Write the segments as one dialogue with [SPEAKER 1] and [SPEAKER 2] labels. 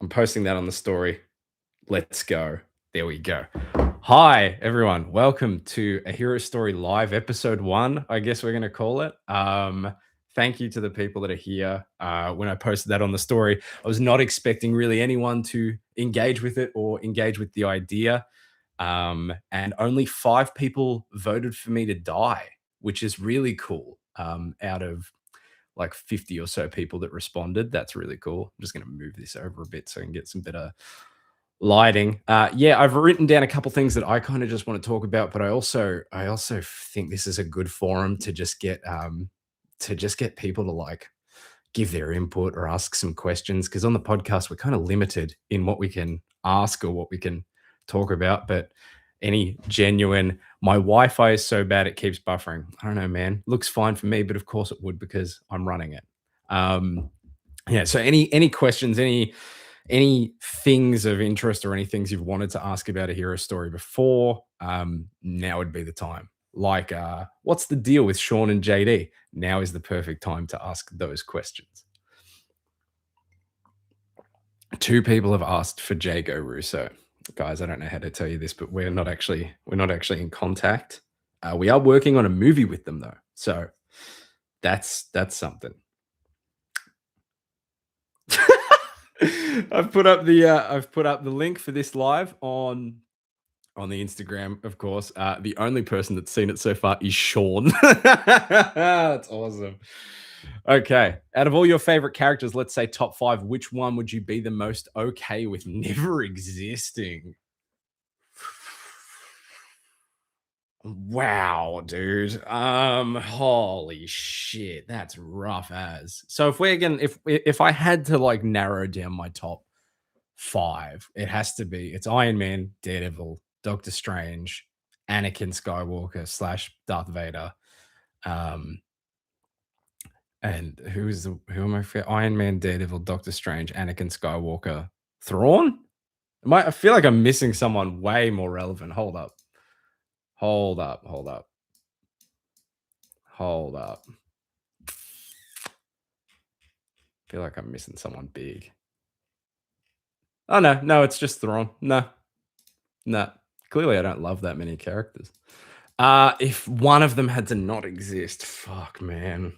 [SPEAKER 1] I'm posting that on the story. Let's go. There we go. Hi, everyone. Welcome to A Hero Story Live, episode 1, I guess we're going to call it. Thank you to the people that are here. When I posted that on the story, I was not expecting really anyone to engage with it or engage with the idea. And only 5 people voted for me to die, which is really cool. Out of like 50 or so people that responded. That's really cool. I'm just going to move this over a bit so I can get some better lighting. Yeah, I've written down a couple things that I kind of just want to talk about, but I also think this is a good forum to just get people to like give their input or ask some questions, because on the podcast we're kind of limited in what we can ask or what we can talk about. But any genuine, my Wi-Fi is so bad it keeps buffering. I don't know, man. Looks fine for me, but of course it would because I'm running it. Um, yeah. So any questions, any things of interest or any things you've wanted to ask about a hero story before, now would be the time. Like, what's the deal with Sean and JD? Now is the perfect time to ask those questions. 2 people have asked for Jago Russo. Guys, I don't know how to tell you this, but we're not actually in contact. We are working on a movie with them though, so that's something. I've put up the link for this live on the Instagram, of course. The only person that's seen it so far is Sean. That's awesome. Okay. Out of all your favorite characters, let's say top 5, which one would you be the most okay with never existing? Wow, dude. Holy shit, that's rough as. So if I had to like narrow down my top 5, it has to be it's Iron Man, Daredevil, Doctor Strange, Anakin Skywalker slash Darth Vader. Um, and who am I? Iron Man, Daredevil, Doctor Strange, Anakin Skywalker, Thrawn. I feel like I'm missing someone way more relevant. Hold up. Hold up. Hold up. Hold up. Feel like I'm missing someone big. Oh no, it's just Thrawn. No. Clearly I don't love that many characters. If one of them had to not exist, fuck man.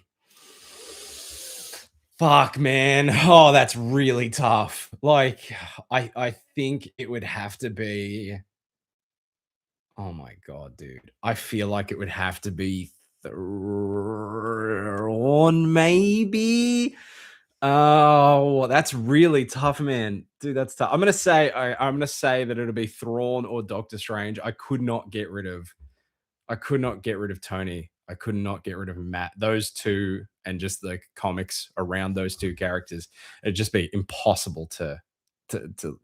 [SPEAKER 1] Fuck man. Oh, that's really tough. Like I think it would have to be. Oh my god, dude. I feel like it would have to be Thrawn, maybe. Oh, that's really tough, man. Dude, that's tough. I'm gonna say that it'll be Thrawn or Doctor Strange. I could not get rid of Tony. I could not get rid of Matt. Those two and just the comics around those 2 characters. It'd just be impossible to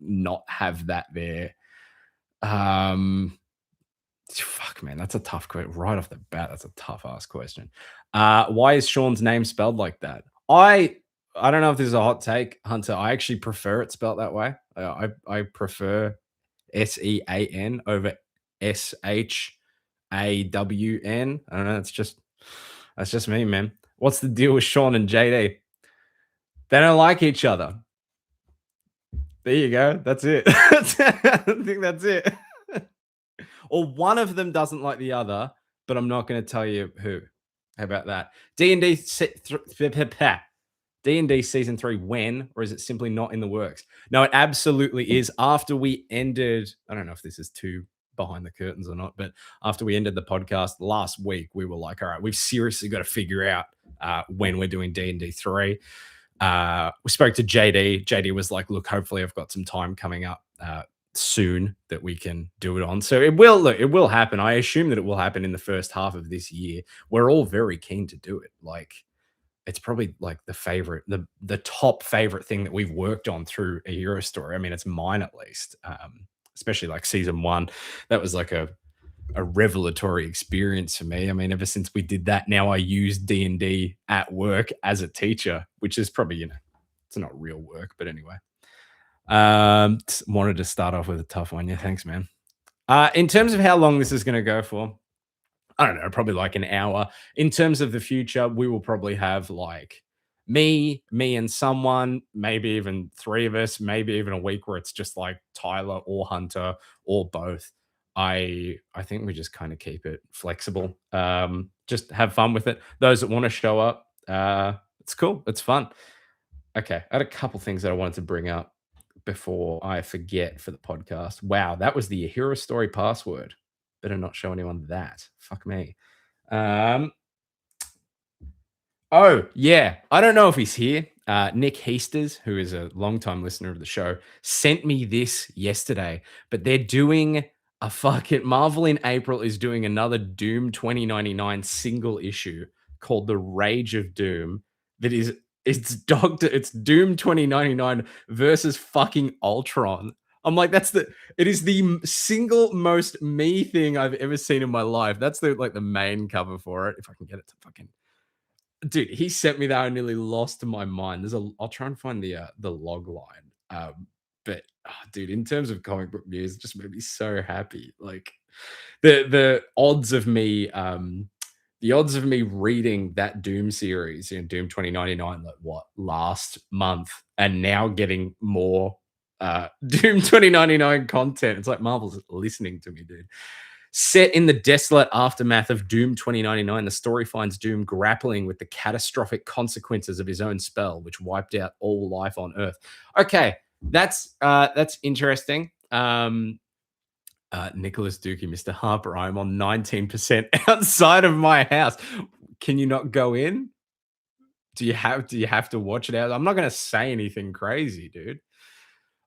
[SPEAKER 1] not have that there. Fuck, man, that's a tough question. Right off the bat, that's a tough ass question. Why is Sean's name spelled like that? I don't know if this is a hot take, Hunter. I actually prefer it spelled that way. I prefer Sean over Shawn. I don't know. That's just me, man. What's the deal with Sean and JD? They don't like each other. There you go. That's it. I think that's it. Or one of them doesn't like the other, but I'm not going to tell you who. How about that? D&D D&D season 3 when, or is it simply not in the works? No, it absolutely is. After we ended, I don't know if this is too behind the curtains or not, but after we ended the podcast last week, we were like, all right, we've seriously got to figure out when we're doing D&D 3. We spoke to JD. JD was like, look, hopefully I've got some time coming up soon that we can do it on. So it will happen. I assume that it will happen in the first half of this year. We're all very keen to do it. Like, it's probably like the top favorite thing that we've worked on through a hero story. I mean, it's mine at least. Especially like season 1. That was like a revelatory experience for me. I mean, ever since we did that, now I use D&D at work as a teacher, which is probably, it's not real work, but anyway. Wanted to start off with a tough one. Yeah, thanks, man. In terms of how long this is going to go for, I don't know, probably like an hour. In terms of the future, we will probably have like me and someone, maybe even three of us, maybe even a week where it's just like Tyler or Hunter or both. I think we just kind of keep it flexible. Just have fun with it. Those that want to show up, it's cool. It's fun. Okay, I had a couple things that I wanted to bring up before I forget for the podcast. Wow, that was the hero story password. Better not show anyone that. Fuck me. Um, Oh, yeah. I don't know if he's here. Nick Heasters, who is a longtime listener of the show, sent me this yesterday. But they're doing a fucking Marvel in April is doing another Doom 2099 single issue called The Rage of Doom. That is it's Doom 2099 versus fucking Ultron. I'm like, it is the single most me thing I've ever seen in my life. That's the main cover for it. If I can get it to fucking dude, he sent me that. I nearly lost my mind. I'll try and find the log line. But dude, in terms of comic book news, it just made me so happy. Like the odds of me, the odds of me reading that Doom series, Doom 2099, like what last month, and now getting more Doom 2099 content. It's like Marvel's listening to me, dude. Set in the desolate aftermath of Doom 2099, the story finds Doom grappling with the catastrophic consequences of his own spell, which wiped out all life on Earth. Okay, that's interesting. Nicholas Dookie, Mr. Harper, I'm on 19% outside of my house. Can you not go in? Do you have to watch it out? I'm not gonna say anything crazy, dude.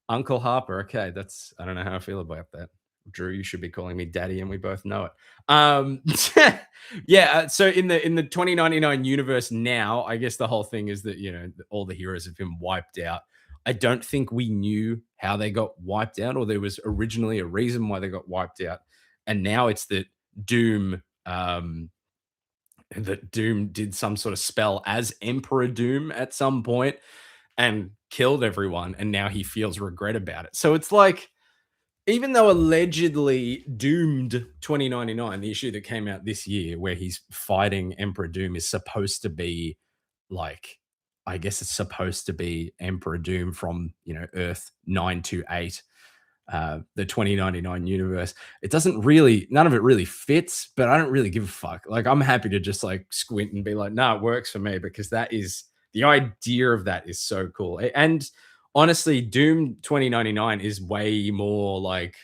[SPEAKER 1] Uncle Harper. Okay, I don't know how I feel about that. Drew, you should be calling me daddy, and we both know it. Yeah. So in the 2099 universe now, I guess the whole thing is that all the heroes have been wiped out. I don't think we knew how they got wiped out, or there was originally a reason why they got wiped out, and now it's Doom. That Doom did some sort of spell as Emperor Doom at some point and killed everyone, and now he feels regret about it. So it's like, even though allegedly Doomed 2099, the issue that came out this year where he's fighting Emperor Doom, is supposed to be like, I guess it's supposed to be Emperor Doom from, Earth 928, the 2099 universe. It doesn't really, none of it really fits, but I don't really give a fuck. Like, I'm happy to just like squint and be like, nah, it works for me, because the idea of that is so cool. And honestly, Doom 2099 is way more like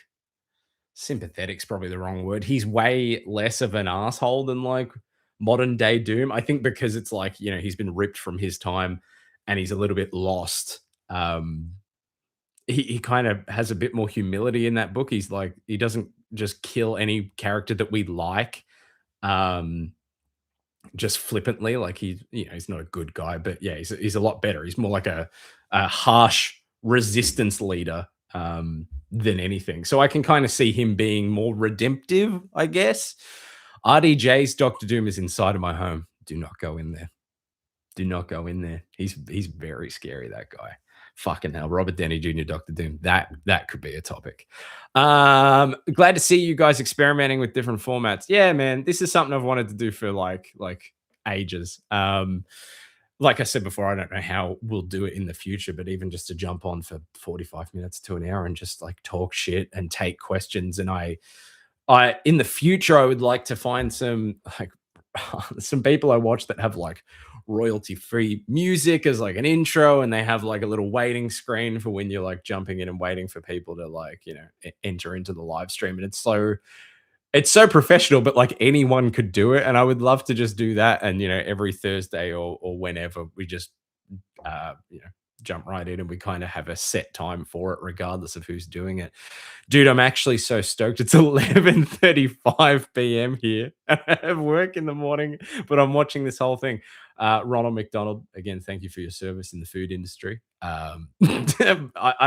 [SPEAKER 1] sympathetic's probably the wrong word. He's way less of an asshole than like modern day Doom. I think because it's like, he's been ripped from his time and he's a little bit lost. He kind of has a bit more humility in that book. He's like, he doesn't just kill any character that we like. Um, just flippantly, like he's not a good guy, but yeah, he's a lot better. He's more like a harsh resistance leader than anything. So I can kind of see him being more redemptive, I guess. RDJ's Doctor Doom is inside of my home. Do not go in there. Do not go in there. He's very scary, that guy. Fucking hell, Robert Downey Jr., Doctor Doom. That could be a topic. Glad to see you guys experimenting with different formats. Yeah, man, this is something I've wanted to do for like ages. Like I said before, I don't know how we'll do it in the future, but even just to jump on for 45 minutes to an hour and just like talk shit and take questions. And I in the future, I would like to find some like some people I watch that have like royalty free music as like an intro, and they have like a little waiting screen for when you're like jumping in and waiting for people to like enter into the live stream. And it's so professional, but like anyone could do it, and I would love to just do that. And every Thursday or whenever we just uh you know jump right in, and we kind of have a set time for it regardless of who's doing it. Dude, I'm actually so stoked. It's 11:35 p.m. here. I have work in the morning, but I'm watching this whole thing. Ronald McDonald, again, thank you for your service in the food industry. I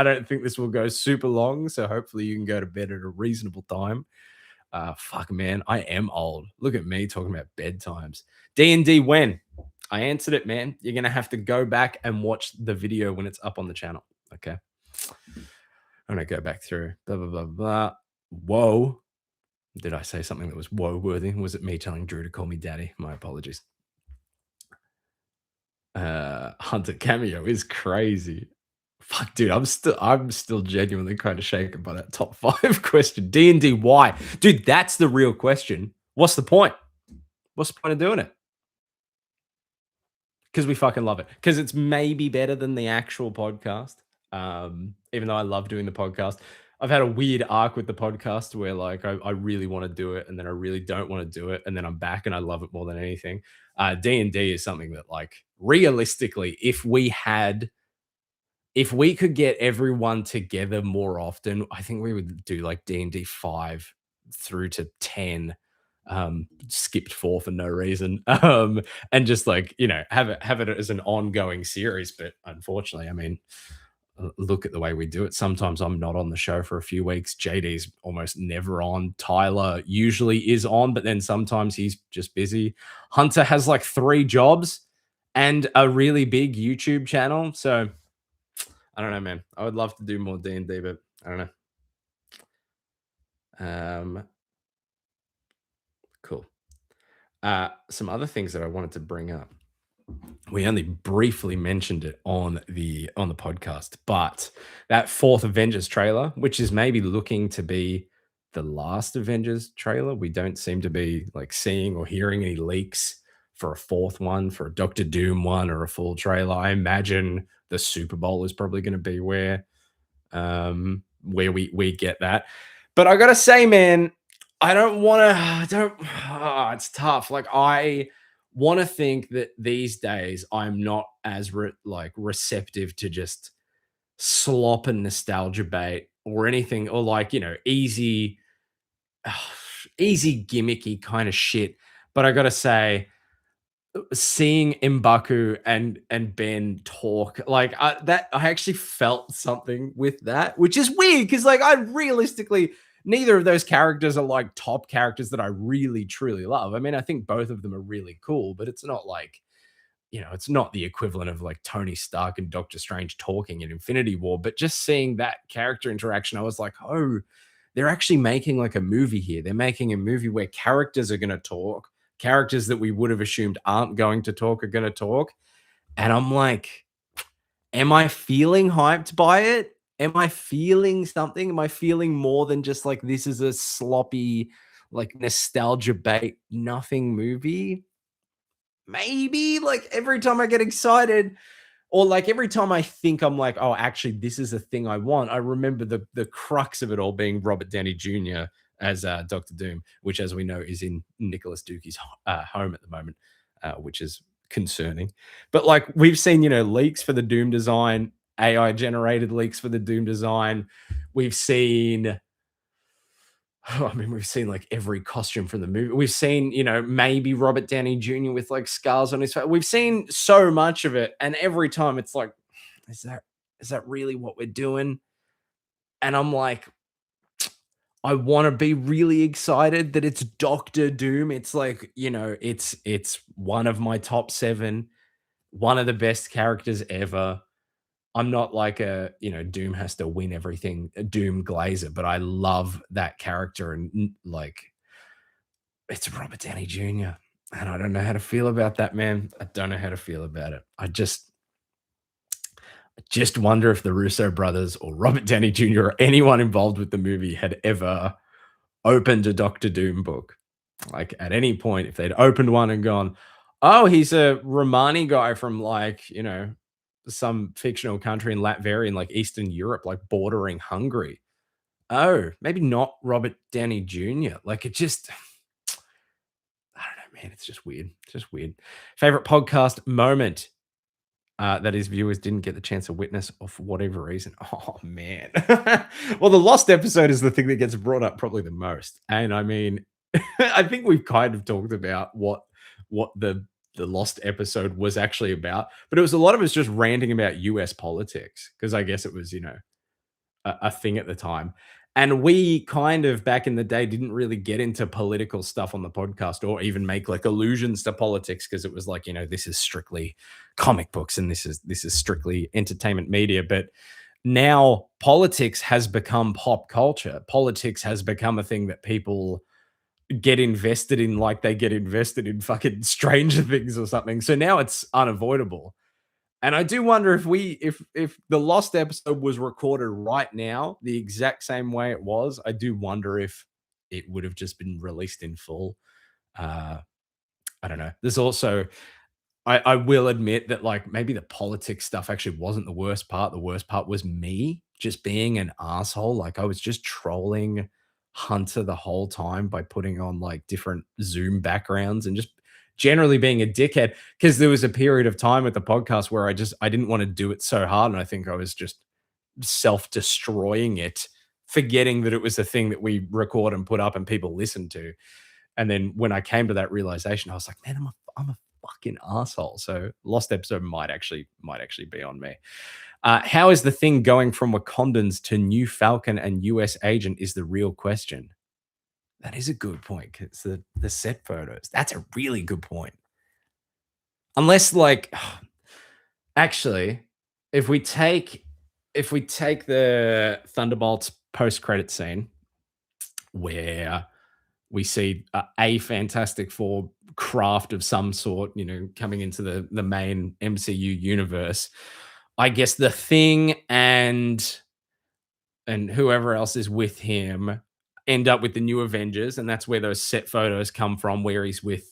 [SPEAKER 1] don't think this will go super long, so hopefully you can go to bed at a reasonable time. Fuck, man, I am old. Look at me talking about bedtimes. D&D when? I answered it, man. You're going to have to go back and watch the video when it's up on the channel. Okay. I'm going to go back through. Blah, blah, blah, blah. Whoa. Did I say something that was whoa worthy? Was it me telling Drew to call me daddy? My apologies. Hunter cameo is crazy. Fuck, dude, I'm still genuinely kind of shaken by that top 5 question. D&D, why? Dude, that's the real question. What's the point? What's the point of doing it? Because we fucking love it. Because it's maybe better than the actual podcast. Even though I love doing the podcast. I've had a weird arc with the podcast where like I really want to do it and then I really don't want to do it. And then I'm back and I love it more than anything. D&D is something that like realistically, if we could get everyone together more often, I think we would do like D&D 5 through to 10, skipped 4 for no reason, and just like, have it as an ongoing series, but unfortunately, I mean, look at the way we do it. Sometimes I'm not on the show for a few weeks. JD's almost never on. Tyler usually is on, but then sometimes he's just busy. Hunter has like 3 jobs and a really big YouTube channel, so I don't know, man. I would love to do more D&D, but I don't know. Cool. Some other things that I wanted to bring up. We only briefly mentioned it on the podcast, but that fourth Avengers trailer, which is maybe looking to be the last Avengers trailer, we don't seem to be like seeing or hearing any leaks for a fourth one, for a Doctor Doom one, or a full trailer. I imagine the Super Bowl is probably going to be where we get that. But I gotta say, man, I don't want to. I don't. It's tough. Like I want to think that these days I'm not as like receptive to just slop and nostalgia bait or anything, or like easy, easy gimmicky kind of shit. But I gotta say, seeing M'Baku and Ben talk, like, that I actually felt something with that, which is weird because, like, I realistically neither of those characters are, like, top characters that I really truly love. I mean, I think both of them are really cool, but it's not like, it's not the equivalent of, like, Tony Stark and Doctor Strange talking in Infinity War, but just seeing that character interaction, I was like, "Oh, they're actually making, like, a movie here. They're making a movie where characters are gonna talk, characters that we would have assumed aren't going to talk are gonna talk." And I'm like, am I feeling hyped by it? Am I feeling something? Am I feeling more than just like this is a sloppy, like nostalgia bait, nothing movie? Maybe like every time I get excited, or like every time I think I'm like, oh, actually, this is a thing I want, I remember the crux of it all being Robert Downey Jr. as Doctor Doom, which, as we know, is in Nicholas Dookie's home at the moment, which is concerning. But like we've seen, leaks for the Doom design, AI generated leaks for the Doom design. We've seen I mean, we've seen like every costume from the movie. We've seen, maybe Robert Downey Jr. with like scars on his face. We've seen so much of it, and every time it's like, is that is that really what we're doing? And I'm like, I want to be really excited that it's Doctor Doom. It's like, it's one of my top 7, one of the best characters ever. I'm not like Doom has to win everything, a Doom Glazer, but I love that character and like it's Robert Downey Jr. And I don't know how to feel about that, man. I don't know how to feel about it. I just wonder if the Russo brothers or Robert Downey Jr. or anyone involved with the movie had ever opened a Doctor Doom book. Like at any point, if they'd opened one and gone, oh, he's a Romani guy from like, some fictional country in Latvia in like Eastern Europe, like bordering Hungary. Oh, maybe not Robert Downey Jr. Like it just I don't know, man. It's just weird. It's just weird. Favorite podcast moment that his viewers didn't get the chance to witness or for whatever reason. Oh man. Well, the lost episode is the thing that gets brought up probably the most. And I mean, I think we've kind of talked about what the lost episode was actually about, but it was a lot of us just ranting about US politics because I guess it was, a thing at the time. And we kind of back in the day didn't really get into political stuff on the podcast or even make like allusions to politics because it was like, this is strictly comic books and this is strictly entertainment media. But now politics has become pop culture. Politics has become a thing that people get invested in like they get invested in fucking Stranger Things or something. So now it's unavoidable. And I do wonder if if the lost episode was recorded right now, the exact same way it was, I do wonder if it would have just been released in full. Uh, I don't know. There's also I will admit that, like, maybe the politics stuff actually wasn't the worst part. The worst part was me just being an asshole. Like, I was just trolling Hunter the whole time by putting on, like, different Zoom backgrounds and just generally being a dickhead. Because there was a period of time with the podcast where I didn't wanna do it so hard, and I think I was just self-destroying it, forgetting that it was a thing that we record and put up and people listen to. And then when I came to that realization, I was like, man, I'm a fucking asshole. So lost episode might actually be on me. How is the thing going from Wakandans to new Falcon and US agent is the real question. That is a good point. It's the set photos. That's a really good point. Unless like actually, if we take the Thunderbolts post credit scene where we see a Fantastic Four craft of some sort, coming into the main MCU universe. I guess the Thing and whoever else is with him end up with the new Avengers, and that's where those set photos come from, where he's with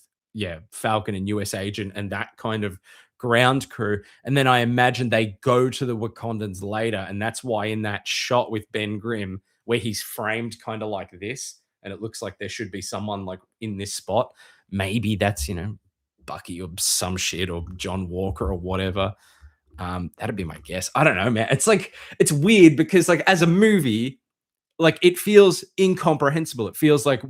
[SPEAKER 1] Falcon and US Agent and that kind of ground crew. And then I imagine they go to the Wakandans later, and that's why in that shot with Ben Grimm, where he's framed kind of like this, and it looks like there should be someone like in this spot. Maybe that's Bucky or some shit or John Walker or whatever. That'd be my guess. I don't know, man. It's like it's weird because like as a movie, like it feels incomprehensible. It feels like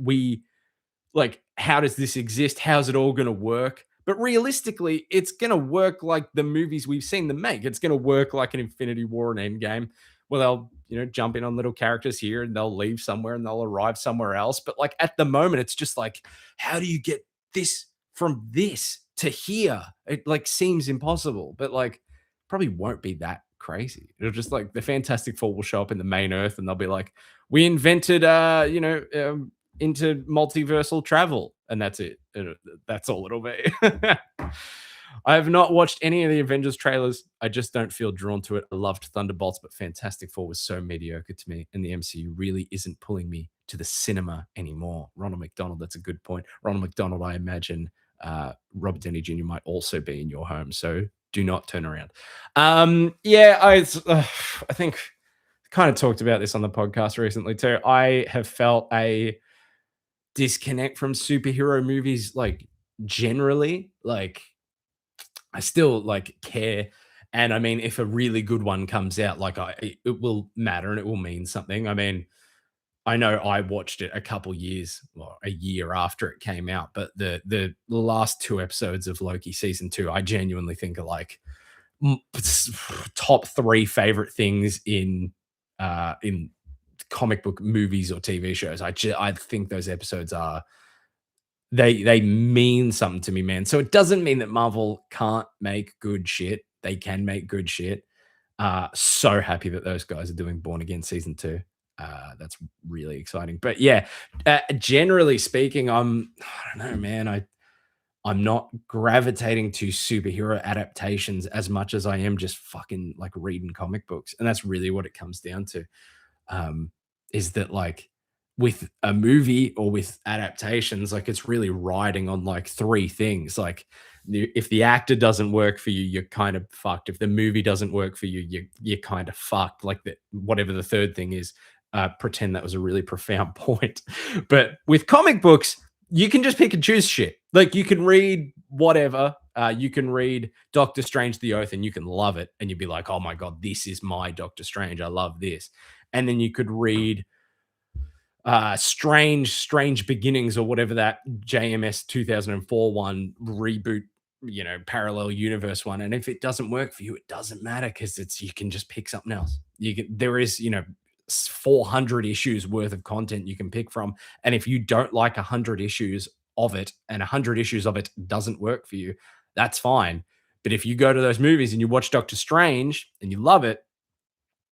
[SPEAKER 1] how does this exist? How's it all going to work? But realistically, it's going to work like the movies we've seen them make. It's going to work like an Infinity War and Endgame, where they'll, jump in on little characters here and they'll leave somewhere and they'll arrive somewhere else. But like at the moment, it's just like, how do you get this from this to here? It like seems impossible, but like probably won't be that crazy. It'll just like the Fantastic Four will show up in the main Earth and they'll be like, we invented, into multiversal travel, and that's it. That's all it'll be. I have not watched any of the Avengers trailers. I just don't feel drawn to it. I loved Thunderbolts, but Fantastic Four was so mediocre to me, and the MCU really isn't pulling me to the cinema anymore. Ronald McDonald, that's a good point. Ronald McDonald, I imagine Robert Downey Jr. might also be in your home, so do not turn around. I think kind of talked about this on the podcast recently too. I have felt a disconnect from superhero movies, like generally. Like I still like care, and I mean, if a really good one comes out, like it will matter and it will mean something. I mean, I know I watched it a couple years, well, a year after it came out, but the last two episodes of Loki season 2, I genuinely think are like top 3 favorite things in comic book movies or TV shows. I think those episodes are they mean something to me, man. So it doesn't mean that Marvel can't make good shit. They can make good shit. So happy that those guys are doing Born Again season 2. That's really exciting. But yeah, generally speaking, I don't know, man. I'm not gravitating to superhero adaptations as much as I am just fucking like reading comic books. And that's really what it comes down to. Is that like with a movie or with adaptations, like it's really riding on like 3 things. Like if the actor doesn't work for you, you're kind of fucked. If the movie doesn't work for you, you're kind of fucked. Like whatever the third thing is, pretend that was a really profound point. But with comic books, you can just pick and choose shit. Like you can read whatever. You can read Doctor Strange the Oath and you can love it. And you'd be like, oh my God, this is my Doctor Strange. I love this. And then you could read Strange Beginnings or whatever that JMS 2004 one reboot, parallel universe one. And if it doesn't work for you, it doesn't matter because you can just pick something else. There is 400 issues worth of content you can pick from. And if you don't like 100 issues of it and 100 issues of it doesn't work for you, that's fine. But if you go to those movies and you watch Doctor Strange and you love it,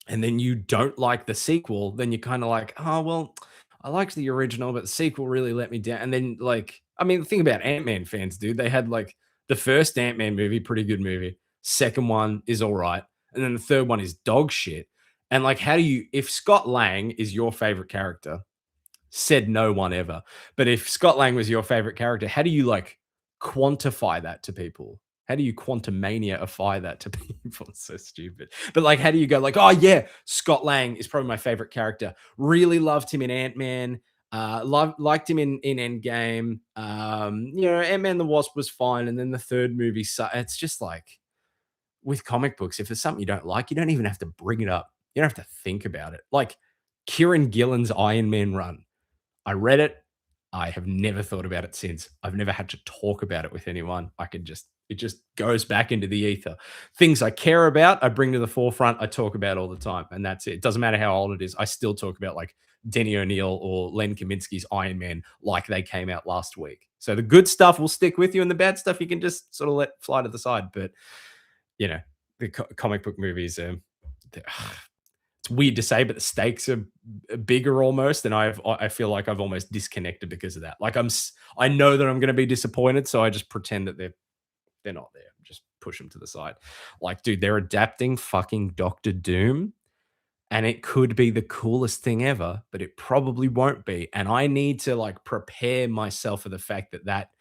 [SPEAKER 1] and then you don't like the sequel, then you're kind of like, oh, well, I liked the original, but the sequel really let me down. And then, like, I mean, think about Ant-Man fans, dude. They had like the first Ant-Man movie, pretty good movie. Second one is all right. And then the third one is dog shit. And like, how do you, if Scott Lang is your favorite character, said no one ever, but if Scott Lang was your favorite character, how do you like quantify that to people? How do you quantumaniaify that to people? It's so stupid. But like, how do you go like, oh yeah, Scott Lang is probably my favorite character. Really loved him in Ant-Man. Liked him in Endgame. Ant-Man the Wasp was fine, and then the third movie. So it's just like with comic books, if there's something you don't like, you don't even have to bring it up. You don't have to think about it. Like Kieran Gillen's Iron Man run. I read it. I have never thought about it since. I've never had to talk about it with anyone. It just goes back into the ether. Things I care about, I bring to the forefront. I talk about all the time, and that's it. It doesn't matter how old it is. I still talk about like Denny O'Neil or Len Kaminsky's Iron Man like they came out last week. So the good stuff will stick with you, and the bad stuff you can just sort of let fly to the side. But the comic book movies, it's weird to say, but the stakes are bigger almost, and I feel like I've almost disconnected because of that. Like I know that I'm going to be disappointed, so I just pretend that they're not there. Just push them to the side. Like, dude, they're adapting fucking Doctor Doom, and it could be the coolest thing ever, but it probably won't be. And I need to like prepare myself for the fact that that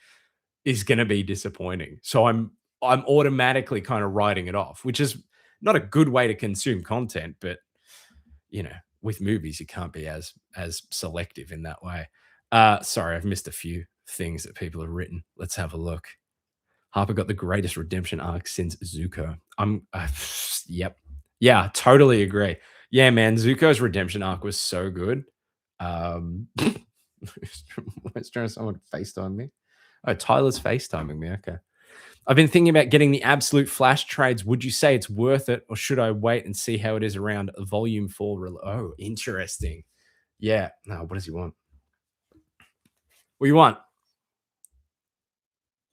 [SPEAKER 1] is going to be disappointing. So I'm automatically kind of writing it off, which is not a good way to consume content, but with movies, you can't be as selective in that way. Sorry, I've missed a few things that people have written. Let's have a look. Harper got the greatest redemption arc since Zuko. Yep. Yeah, totally agree. Yeah, man, Zuko's redemption arc was so good. Let's try someone FaceTime me. Oh, Tyler's FaceTiming me. Okay. I've been thinking about getting the absolute flash trades. Would you say it's worth it, or should I wait and see how it is around volume 4? Oh, interesting. Yeah. No, what does he want? What do you want?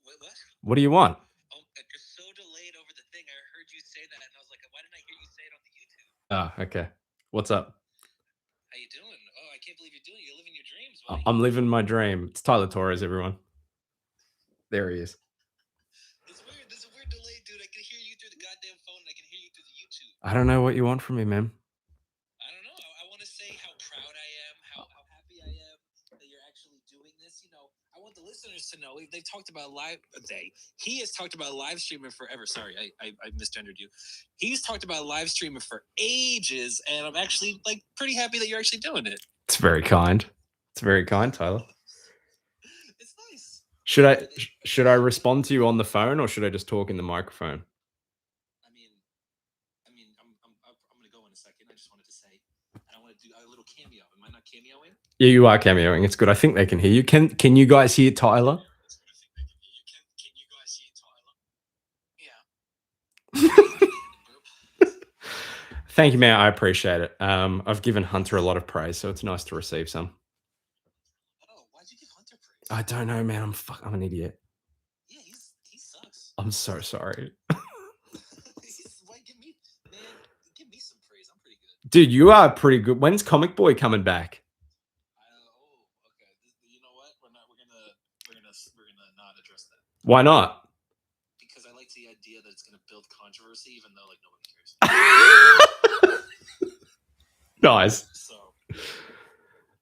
[SPEAKER 2] What?
[SPEAKER 1] What do you want?
[SPEAKER 2] Oh, you're so delayed over the thing. I heard you say that, and I was like, why didn't I hear you say it on the YouTube?
[SPEAKER 1] Oh, okay. What's up?
[SPEAKER 2] How you doing? Oh, I can't believe you're doing it. You're living your dreams, buddy.
[SPEAKER 1] I'm living my dream. It's Tyler Torres, everyone. There he is.
[SPEAKER 2] It's weird. There's a weird delay, dude. I can hear you through the goddamn phone, and I can hear you through the YouTube.
[SPEAKER 1] I don't know what you want from me, man.
[SPEAKER 2] I don't know. I want to say how proud I am, how happy I am that you're actually doing this. I want the listeners to know they've talked about he has talked about live streaming forever. Sorry, I misgendered you. He's talked about live streaming for ages, and I'm actually like pretty happy that you're actually doing it.
[SPEAKER 1] It's very kind. It's very kind, Tyler.
[SPEAKER 2] It's nice.
[SPEAKER 1] Should I respond to you on the phone, or should I just talk in the microphone?
[SPEAKER 2] I'm gonna go in a second. I just wanted to say, I want to do a little cameo. Am I not cameoing?
[SPEAKER 1] Yeah, you are cameoing. It's good. I think they can hear you. Can you guys hear Tyler?
[SPEAKER 2] Can you guys hear Tyler? Yeah.
[SPEAKER 1] Thank you, man. I appreciate it. I've given Hunter a lot of praise, so it's nice to receive some.
[SPEAKER 2] Oh, why'd you give Hunter praise?
[SPEAKER 1] I don't know, man. I'm an idiot.
[SPEAKER 2] Yeah, he sucks.
[SPEAKER 1] I'm so sorry.
[SPEAKER 2] Why give me some praise? I'm pretty good.
[SPEAKER 1] Dude, you are pretty good. When's Comic Boy coming back?
[SPEAKER 2] Okay. You know what? We're gonna not address that.
[SPEAKER 1] Why not?
[SPEAKER 2] Because I like the idea that it's gonna build controversy, even though like nobody cares.
[SPEAKER 1] Nice.
[SPEAKER 2] So,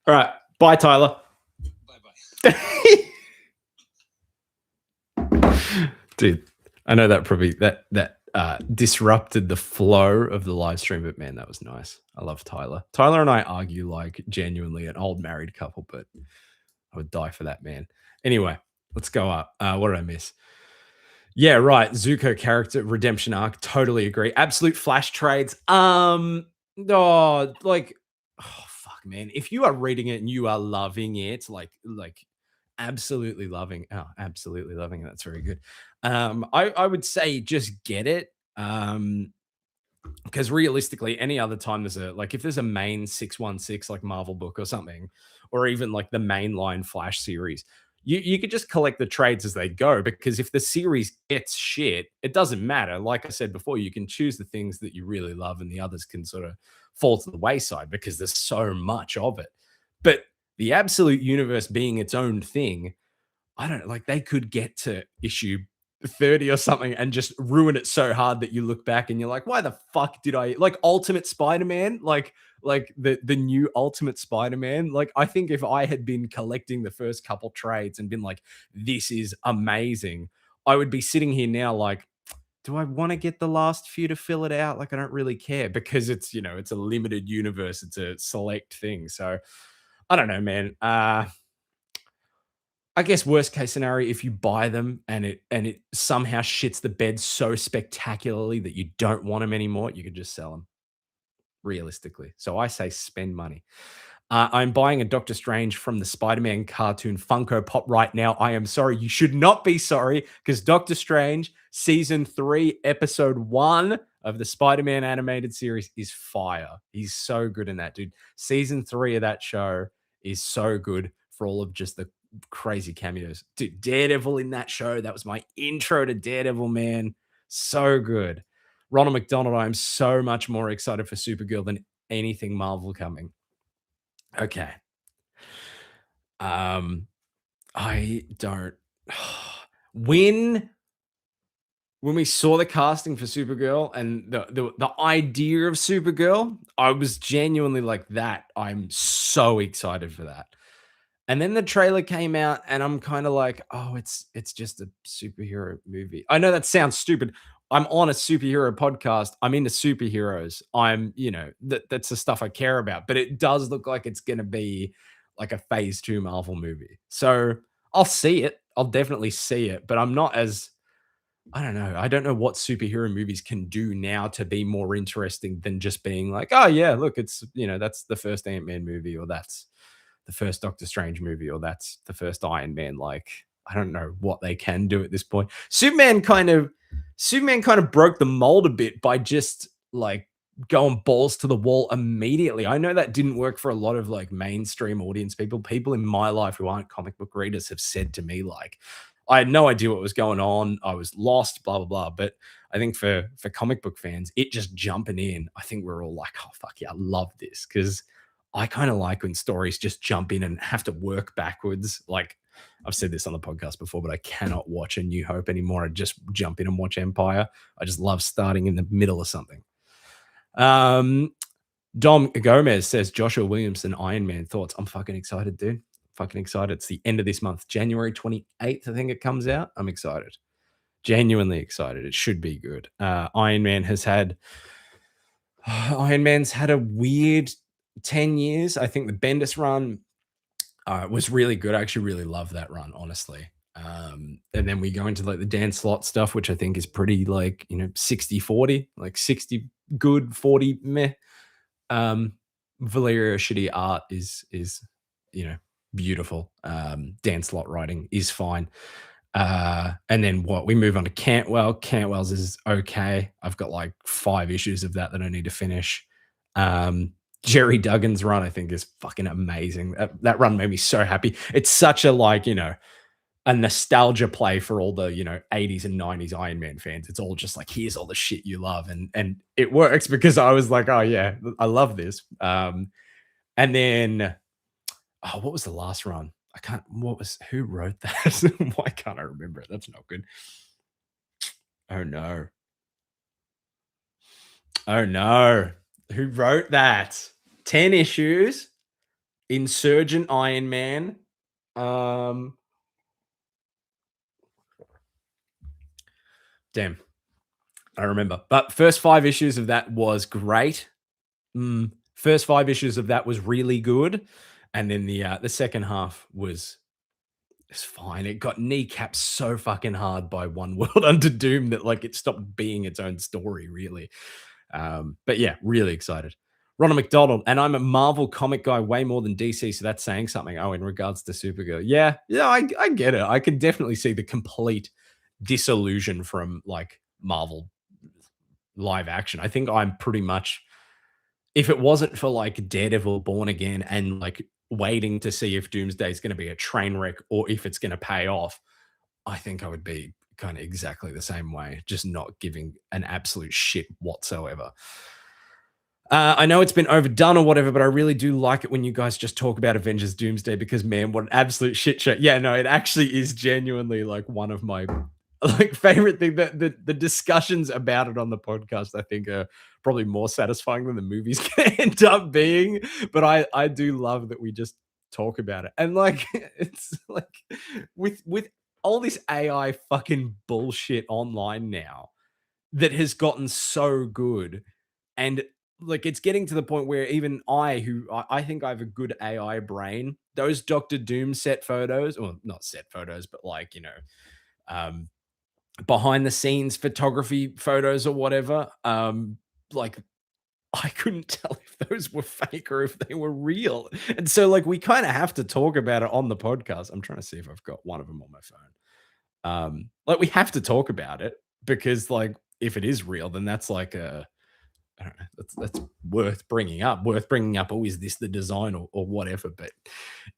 [SPEAKER 1] all right. Bye, Tyler.
[SPEAKER 2] Bye.
[SPEAKER 1] Dude, I know that probably that disrupted the flow of the live stream, but man, that was nice. I love Tyler. Tyler and I argue like genuinely an old married couple, but I would die for that man. Anyway, let's go up. What did I miss? Yeah, right. Zuko character redemption arc. Totally agree. Absolute flash trades. Oh, fuck, man. If you are reading it and you are loving it, like absolutely loving. Oh, absolutely loving it. That's very good. I would say just get it. Because realistically, any other time if there's a main 616 like Marvel book or something, or even like the mainline Flash series, you could just collect the trades as they go, because if the series gets shit, it doesn't matter. Like I said before, you can choose the things that you really love and the others can sort of fall to the wayside because there's so much of it. But the absolute universe being its own thing, I don't like they could get to issue 30 or something and just ruin it so hard that you look back and you're like, why the fuck did I like Ultimate Spider-Man? Like the new Ultimate Spider-Man. Like, I think if I had been collecting the first couple trades and been like, this is amazing, I would be sitting here now like, do I want to get the last few to fill it out? Like, I don't really care because it's, it's a limited universe, it's a select thing. So I don't know, man. I guess worst case scenario, if you buy them and it somehow shits the bed so spectacularly that you don't want them anymore, you could just sell them realistically. So I say spend money. I'm buying a Doctor Strange from the Spider-Man cartoon Funko Pop right now. I am sorry. You should not be sorry because Doctor Strange season 3, episode 1 of the Spider-Man animated series is fire. He's so good in that, dude. Season 3 of that show is so good for all of just the crazy cameos. Dude, Daredevil in that show. That was my intro to Daredevil, man. So good. Ronald McDonald, I'm so much more excited for Supergirl than anything Marvel coming. Okay. I don't when we saw the casting for Supergirl and the idea of Supergirl, I was genuinely like that. I'm so excited for that. And then the trailer came out and I'm kind of like, oh, it's just a superhero movie. I know that sounds stupid. I'm on a superhero podcast. I'm into superheroes. That's the stuff I care about, but it does look like it's going to be like a phase 2 Marvel movie. So I'll see it. I'll definitely see it, but I'm not as I don't know. I don't know what superhero movies can do now to be more interesting than just being like, oh yeah, look, it's that's the first Ant-Man movie, or that's the first Doctor Strange movie, or that's the first Iron Man. Like, I don't know what they can do at this point. Superman kind of broke the mold a bit by just like going balls to the wall immediately. I know that didn't work for a lot of like mainstream audience people. People in my life who aren't comic book readers have said to me like, I had no idea what was going on. I was lost, blah, blah, blah. But I think for comic book fans, it just jumping in, I think we're all like, oh, fuck yeah, I love this. Because I kind of like when stories just jump in and have to work backwards. Like, I've said this on the podcast before, but I cannot watch A New Hope anymore. I just jump in and watch Empire. I just love starting in the middle of something. Dom Gomez says Joshua Williamson, Iron Man thoughts. I'm fucking excited, dude. Fucking excited. It's the end of this month, January 28th, I think it comes out. I'm excited. Genuinely excited. It should be good. Iron Man's had a weird 10 years. I think the Bendis run was really good. I actually really love that run, honestly. And then we go into like the Dan Slott stuff, which I think is pretty like, 60-40, like 60 good, 40 meh. Valerio shitty art is beautiful. Dan Slott writing is fine. And then we move on to Cantwell. Cantwell's is okay. I've got like 5 issues of that I need to finish. Jerry Duggan's run, I think, is fucking amazing. That run made me so happy. It's such a like, a nostalgia play for all the 80s and 90s Iron Man fans. It's all just like, here's all the shit you love, and it works because I was like, oh yeah, I love this. And then what was the last run? Who wrote that? Why can't I remember it? That's not good. Oh no. Oh no. Who wrote that? 10 issues. Insurgent Iron Man. Damn. I remember. But first 5 issues of that was great. First 5 issues of that was really good. And then the second half was it's fine. It got kneecapped so fucking hard by One World Under Doom that like it stopped being its own story, really. But yeah, really excited. Ronald McDonald, and I'm a Marvel comic guy way more than DC, so that's saying something. Oh, in regards to Supergirl. Yeah, I get it. I can definitely see the complete disillusion from like Marvel live action. I think I'm pretty much, if it wasn't for like Daredevil Born Again and like waiting to see if Doomsday is going to be a train wreck or if it's going to pay off, I think I would be kind of exactly the same way, just not giving an absolute shit whatsoever. I know it's been overdone or whatever, but I really do like it when you guys just talk about Avengers Doomsday because, man, what an absolute shit show. Yeah, no, it actually is genuinely like one of my like favorite thing that the discussions about it on the podcast, I think, are probably more satisfying than the movies can end up being. But I do love that we just talk about it. And like it's like with all this AI fucking bullshit online now that has gotten so good. And like it's getting to the point where even I think I have a good AI brain, those Doctor Doom set photos, or not set photos, but like, um, behind the scenes photography photos or whatever. Like I couldn't tell if those were fake or if they were real. And so like we kind of have to talk about it on the podcast. I'm trying to see if I've got one of them on my phone. Like we have to talk about it because like if it is real, then that's like a I don't know. That's worth bringing up. Worth bringing up. Oh, is this the design or whatever? But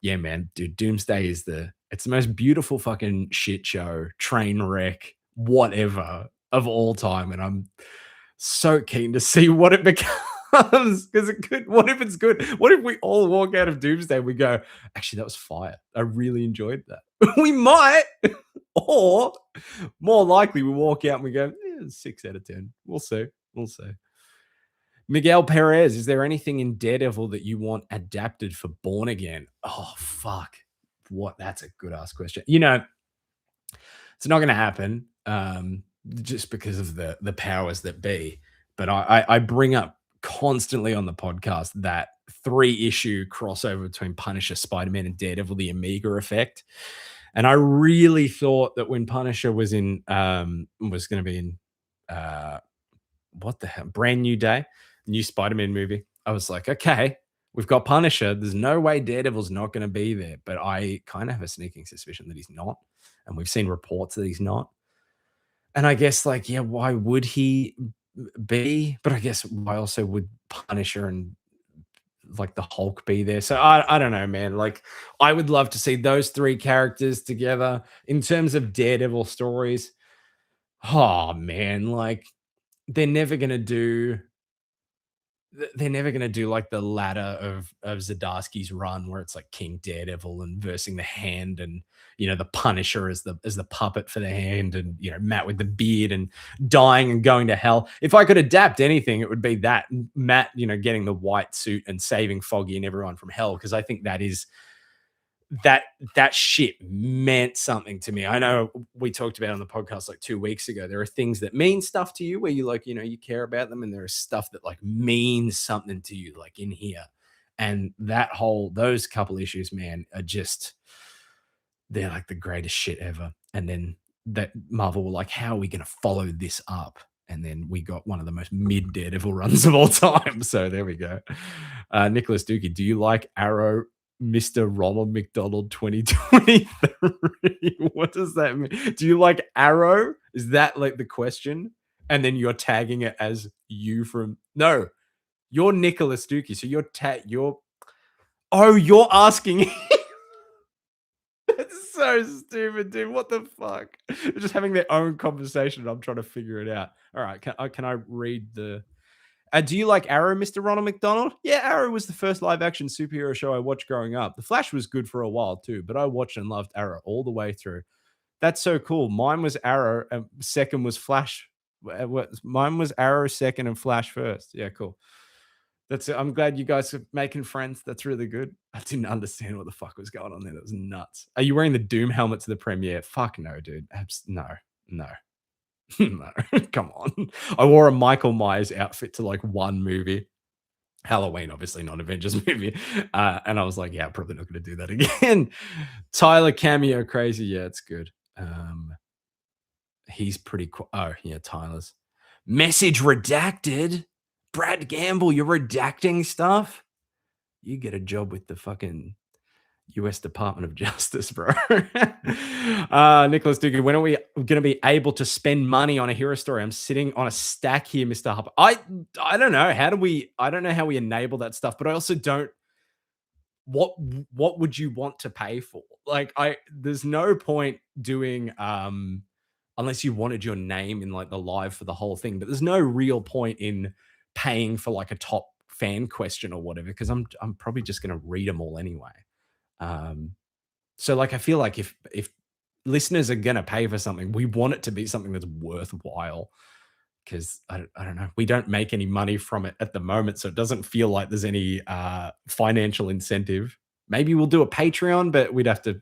[SPEAKER 1] yeah, man, dude, Doomsday is it's the most beautiful fucking shit show, train wreck, whatever of all time, and I'm so keen to see what it becomes because it could. What if it's good? What if we all walk out of Doomsday and we go, actually, that was fire. I really enjoyed that. We might, or more likely, we walk out and we go, 6 out of 10. We'll see. We'll see. Miguel Perez, is there anything in Daredevil that you want adapted for Born Again? Oh, fuck. What? That's a good ass question. It's not going to happen just because of the powers that be. But I bring up constantly on the podcast that 3-issue crossover between Punisher, Spider-Man, and Daredevil, the Amiga effect. And I really thought that when Punisher was going to be in what the hell, Brand New Day, new Spider-Man movie. I was like, okay, we've got Punisher. There's no way Daredevil's not going to be there, but I kind of have a sneaking suspicion that he's not, and we've seen reports that he's not. And I guess, like, yeah, why would he be? But I guess why also would Punisher and like the Hulk be there? So I don't know, man. Like, I would love to see those 3 characters together. In terms of Daredevil stories, oh man, like they're never gonna do they're never gonna do like the ladder of Zdarsky's run where it's like King Daredevil and versing the Hand and the Punisher as the puppet for the Hand and Matt with the beard and dying and going to hell. If I could adapt anything, it would be that Matt, getting the white suit and saving Foggy and everyone from hell because I think that is that shit meant something to me. I know we talked about it on the podcast like 2 weeks ago. There are things that mean stuff to you where you like, you care about them, and there is stuff that like means something to you, like in here. And those couple issues, man, are just they're like the greatest shit ever. And then that Marvel were like, how are we gonna follow this up? And then we got one of the most mid Daredevil runs of all time. So there we go. Nicholas Dookie, do you like Arrow Mr. Ronald McDonald 2023? What does that mean? Do you like Arrow? Is that like the question? And then you're tagging it as you from no, you're Nicholas Dookie. So you're asking. That's so stupid, dude. What the fuck? They're just having their own conversation and I'm trying to figure it out. All right, can I read the do you like Arrow, Mr. Ronald McDonald? Yeah, Arrow was the first live action superhero show I watched growing up. The Flash was good for a while too, but I watched and loved Arrow all the way through. That's so cool. Mine was Arrow, and second was Flash. Mine was Arrow second and Flash first. Yeah, cool. That's it. I'm glad you guys are making friends. That's really good. I didn't understand what the fuck was going on there. That was nuts. Are you wearing the Doom helmet to the premiere? Fuck no, dude. No, no. No, come on. I wore a Michael Myers outfit to like one movie. Halloween, obviously not Avengers movie. And I was like, yeah, I'm probably not going to do that again. Tyler cameo crazy. Yeah, it's good. He's pretty cool. Oh, yeah, Tyler's. Message redacted. Brad Gamble, you're redacting stuff? You get a job with the fucking US Department of Justice, bro. Nicholas Dugan, when are we going to be able to spend money on a hero story? I'm sitting on a stack here, Mr. Harper. I don't know. I don't know how we enable that stuff, but I also don't. What would you want to pay for? Like, there's no point doing unless you wanted your name in like the live for the whole thing, but there's no real point in paying for like a top fan question or whatever, because I'm probably just going to read them all anyway. So like I feel like if listeners are gonna pay for something. We want it to be something that's worthwhile because I don't know. We don't make any money from it at the moment, so it doesn't feel like there's any financial incentive. Maybe we'll do a Patreon, but we'd have to,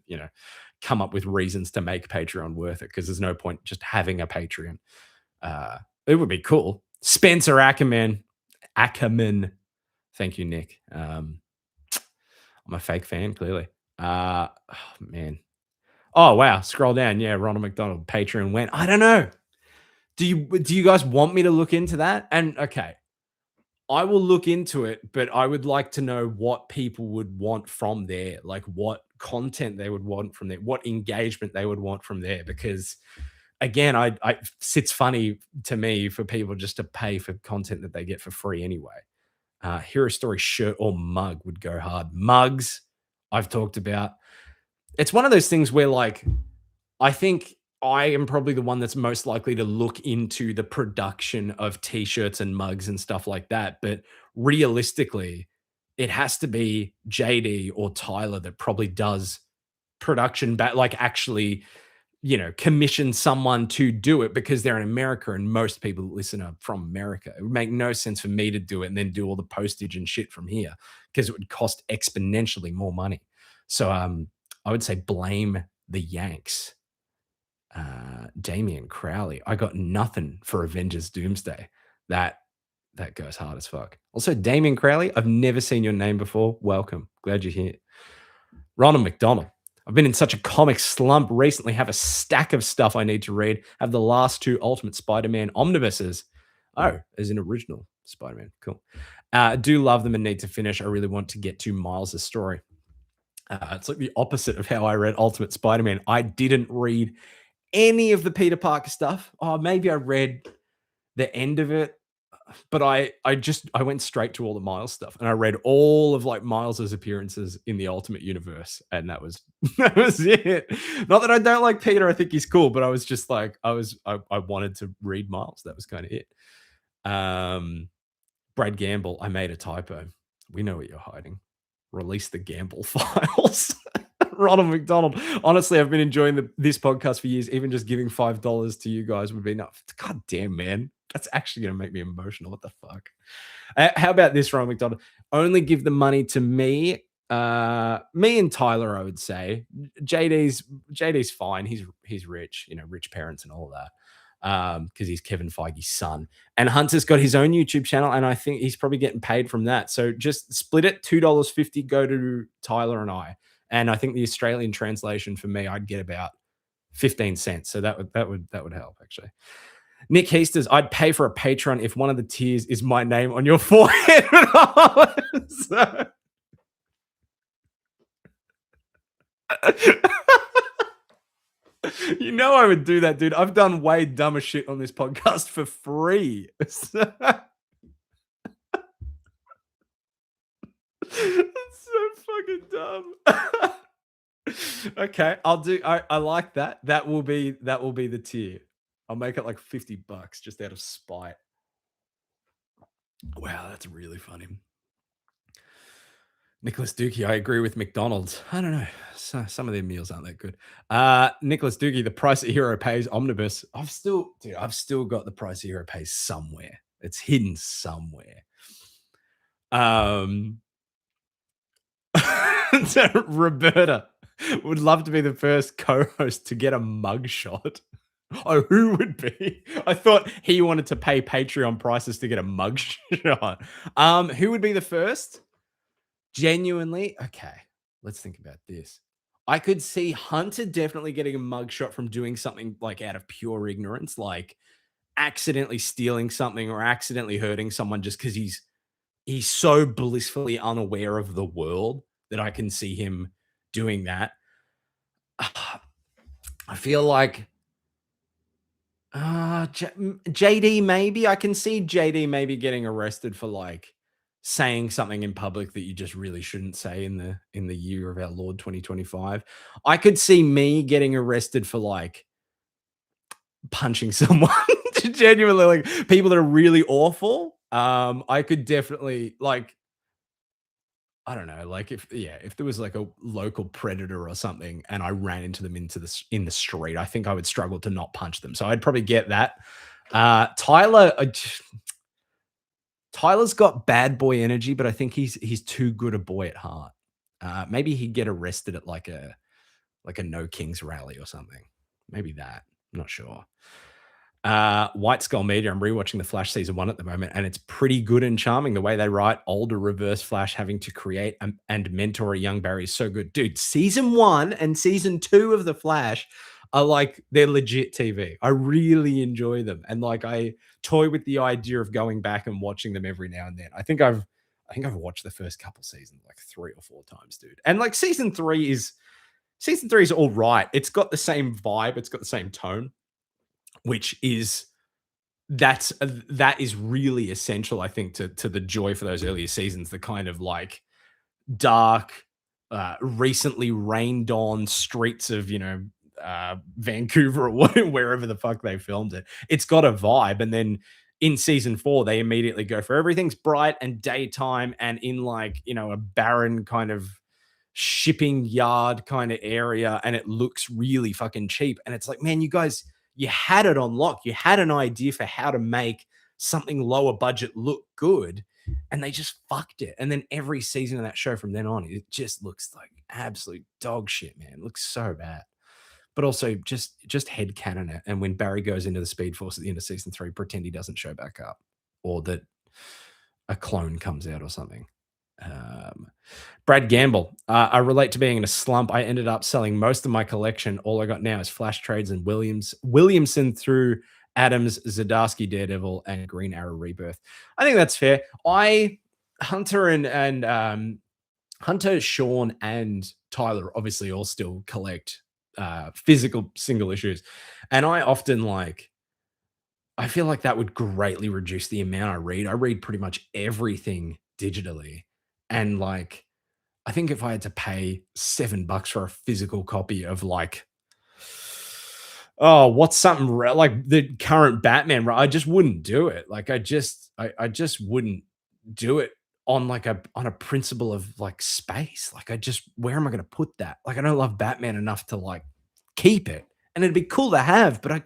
[SPEAKER 1] come up with reasons to make Patreon worth it because there's no point just having a Patreon. It would be cool. Spencer Ackerman. Thank you, Nick. I'm a fake fan, clearly. Oh, man. Oh wow, scroll down. Yeah, Ronald McDonald, Patreon went. I don't know. Do you guys want me to look into that? And okay, I will look into it, but I would like to know what people would want from there, like what content they would want from there, what engagement they would want from there. Because again, it's funny to me for people just to pay for content that they get for free anyway. Hero Story shirt or mug would go hard. Mugs, I've talked about. It's one of those things where like I think I am probably the one that's most likely to look into the production of t-shirts and mugs and stuff like that. But realistically, it has to be JD or Tyler that probably does production back, like actually, commission someone to do it because they're in America and most people that listen are from America. It would make no sense for me to do it and then do all the postage and shit from here because it would cost exponentially more money. So I would say blame the Yanks. Damian Crowley. I got nothing for Avengers Doomsday. That goes hard as fuck. Also, Damian Crowley, I've never seen your name before. Welcome. Glad you're here. Ronald McDonald. I've been in such a comic slump recently. Have a stack of stuff I need to read. Have the last two Ultimate Spider-Man omnibuses. Oh, as an original Spider-Man. Cool. Do love them and need to finish. I really want to get to Miles' story. It's like the opposite of how I read Ultimate Spider-Man. I didn't read any of the Peter Parker stuff. Oh, maybe I read the end of it, but I went straight to all the Miles stuff, and I read all of like Miles's appearances in the Ultimate Universe, and that was that was it. Not that I don't like Peter, I think he's cool, but I was just like I wanted to read Miles. That was kind of it. Brad Gamble, I made a typo. We know what you're hiding. Release the Gamble files. Ronald McDonald. Honestly, I've been enjoying this podcast for years. Even just giving $5 to you guys would be enough. God damn, man. That's actually going to make me emotional. What the fuck? How about this, Ronald McDonald? Only give the money to me. Me and Tyler, I would say. JD's fine. He's rich, rich parents and all of that. Because he's Kevin Feige's son. And Hunter's got his own YouTube channel, and I think he's probably getting paid from that. So just split it, $2.50 go to Tyler and I. And I think the Australian translation for me, I'd get about 15 cents. So that would help actually. Nick Heasters, I'd pay for a Patreon if one of the tiers is my name on your forehead. So- You know I would do that, dude. I've done way dumber shit on this podcast for free. It's so fucking dumb. Okay, I like that. That will be the tier. I'll make it like $50 just out of spite. Wow, that's really funny. Nicholas Dookie, I agree with McDonald's. I don't know. Some of their meals aren't that good. Nicholas Dookie, the price a hero pays omnibus. I've still got the price a hero pays somewhere. It's hidden somewhere. Roberta would love to be the first co-host to get a mugshot. Oh, who would be? I thought he wanted to pay Patreon prices to get a mugshot. Who would be the first? Genuinely, okay. Let's think about this. I could see Hunter definitely getting a mugshot from doing something like out of pure ignorance, like accidentally stealing something or accidentally hurting someone just because he's so blissfully unaware of the world that I can see him doing that. I feel like JD maybe. I can see JD maybe getting arrested for like saying something in public that you just really shouldn't say in the year of our Lord 2025. I could see me getting arrested for like punching someone. Genuinely, like people that are really awful. I could definitely like I don't know, like if there was like a local predator or something and I ran into them in the street, I think I would struggle to not punch them. So I'd probably get that. Tyler, Tyler's got bad boy energy, but I think he's too good a boy at heart. Maybe he'd get arrested at like a No Kings rally or something. Maybe that. I'm not sure. White Skull Media. I'm rewatching The Flash season 1 at the moment, and it's pretty good and charming. The way they write older Reverse Flash having to create and mentor a young Barry is so good. Dude, season 1 and season 2 of The Flash are like they're legit TV. I really enjoy them. And like I toy with the idea of going back and watching them every now and then. I think I've watched the first couple seasons like 3 or 4 times, dude. And like season 3 is all right. It's got the same vibe, it's got the same tone, which is that is really essential, I think, to the joy for those earlier seasons, the kind of like dark, recently rained on streets of, Vancouver or wherever the fuck they filmed it. It's got a vibe. And then in season 4, they immediately go for everything's bright and daytime and in like, a barren kind of shipping yard kind of area. And it looks really fucking cheap. And it's like, man, you guys, you had it on lock. You had an idea for how to make something lower budget look good, and they just fucked it. And then every season of that show from then on, it just looks like absolute dog shit, man. It looks so bad. But also just headcanon it. And when Barry goes into the Speed Force at the end of season 3, pretend he doesn't show back up, or that a clone comes out or something. Brad Gamble. I relate to being in a slump. I ended up selling most of my collection. All I got now is Flash trades and Williamson through Adams, Zdarsky, Daredevil, and Green Arrow Rebirth. I think that's fair. Hunter and Hunter, Sean, and Tyler obviously all still collect physical single issues, and I often I feel like that would greatly reduce the amount I read. I read pretty much everything digitally, and like I think if I had to pay $7 for a physical copy of what's something like the current Batman, right? I just wouldn't do it. Like I just wouldn't do it on on a principle of like space. Like where am I going to put that? Like I don't love Batman enough to like keep it, and it'd be cool to have, but I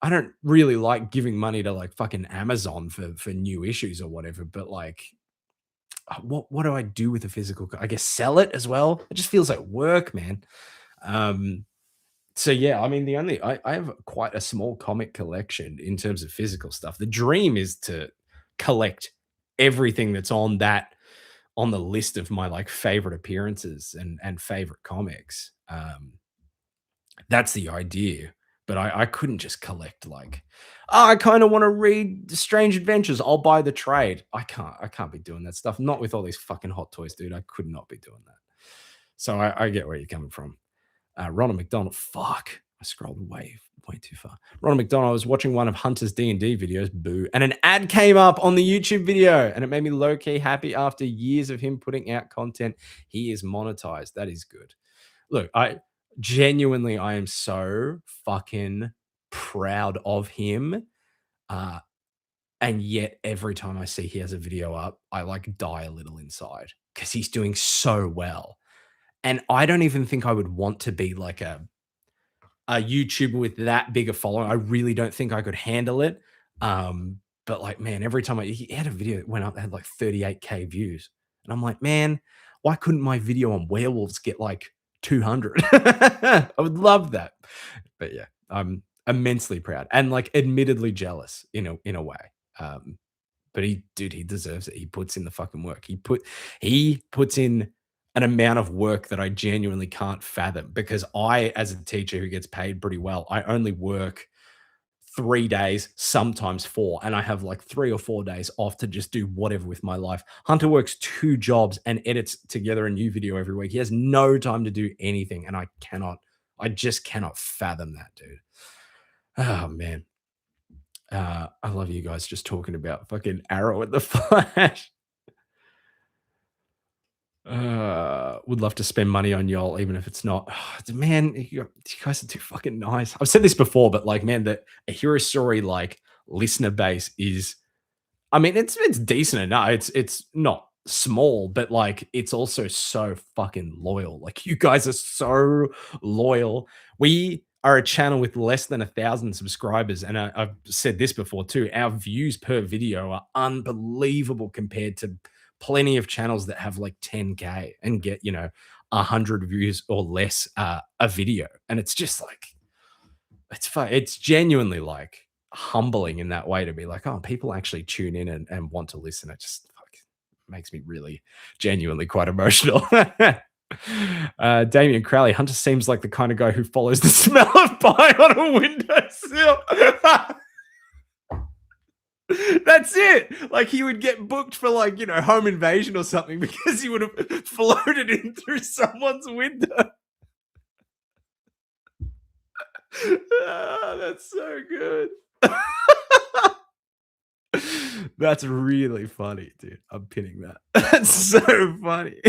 [SPEAKER 1] don't really like giving money to like fucking Amazon for new issues or whatever. But like what do I do with a physical I guess sell it as well. It just feels like work, man. So yeah, I mean I have quite a small comic collection in terms of physical stuff. The dream is to collect everything that's on the list of my like favorite appearances and favorite comics. That's the idea. But I couldn't just collect I kind of want to read Strange Adventures. I'll buy the trade. I can't be doing that stuff. Not with all these fucking Hot Toys, dude. I could not be doing that. So I get where you're coming from. Ronald McDonald. Fuck. I scrolled way too far. Ronald McDonald, I was watching one of Hunter's D&D videos, boo, and an ad came up on the YouTube video, and it made me low-key happy after years of him putting out content. He is monetized. That is good. Look, I am so fucking proud of him. And yet every time I see he has a video up, I like die a little inside because he's doing so well. And I don't even think I would want to be like a YouTuber with that big a following. I really don't think I could handle it. But like, man, every time he had a video that went up that had like 38K views. And I'm like, man, why couldn't my video on werewolves get like 200? I would love that. But yeah, I'm immensely proud and like admittedly jealous in a way. But he deserves it. He puts in the fucking work. He puts in an amount of work that I genuinely can't fathom because I, as a teacher who gets paid pretty well, I only work 3 days, sometimes 4, and I have like 3 or 4 days off to just do whatever with my life. Hunter works 2 jobs and edits together a new video every week. He has no time to do anything, and I just cannot fathom that, dude. Oh man. I love you guys just talking about fucking Arrow at the Flash. Would love to spend money on y'all, even if it's not. Man, you guys are too fucking nice. I've said this before, but like, man, a hero story like listener base is, I mean, it's decent enough. It's not small, but like it's also so fucking loyal. Like you guys are so loyal. We are a channel with less than 1,000 subscribers, and I've said this before too. Our views per video are unbelievable compared to plenty of channels that have like 10K and get 100 views or less a video, and it's just like it's fun. It's genuinely like humbling in that way to be like, oh, people actually tune in and want to listen. It just makes me really genuinely quite emotional. Damien Crowley, Hunter seems like the kind of guy who follows the smell of pie on a windowsill. That's it. Like he would get booked for like, home invasion or something because he would have floated in through someone's window. That's so good. That's really funny, dude. I'm pinning that. That's so funny.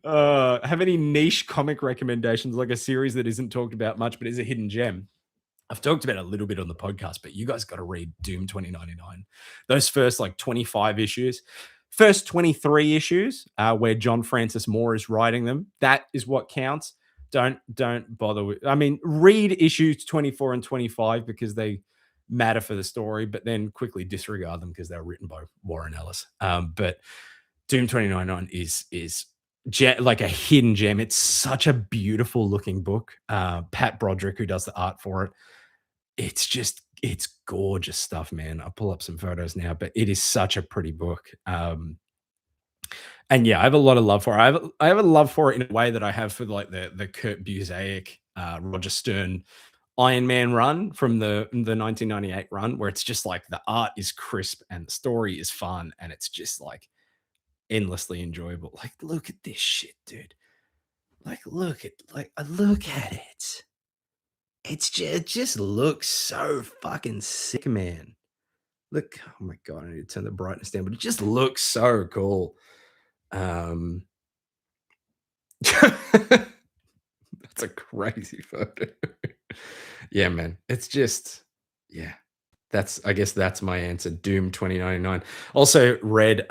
[SPEAKER 1] Have any niche comic recommendations, like a series that isn't talked about much but is a hidden gem? I've talked about it a little bit on the podcast, but you guys got to read Doom 2099. Those first like 25 issues, first 23 issues, where John Francis Moore is writing them. That is what counts. Don't bother with. I mean, read issues 24 and 25 because they matter for the story, but then quickly disregard them because they're written by Warren Ellis. But Doom 2099 is like a hidden gem. It's such a beautiful looking book. Pat Broderick, who does the art for it, it's gorgeous stuff, man. I'll pull up some photos now, but it is such a pretty book. And yeah, I have a lot of love for it. I have a love for it in a way that I have for like the Kurt Busiek, Roger Stern Iron Man run from the 1998 run, where it's just like the art is crisp and the story is fun and it's just like endlessly enjoyable. Like, look at this shit, dude. Like, look at it. It just looks so fucking sick, man. Look, oh my god, I need to turn the brightness down, but it just looks so cool. That's a crazy photo. Yeah, man. It's just, yeah. I guess that's my answer. Doom 2099. Also read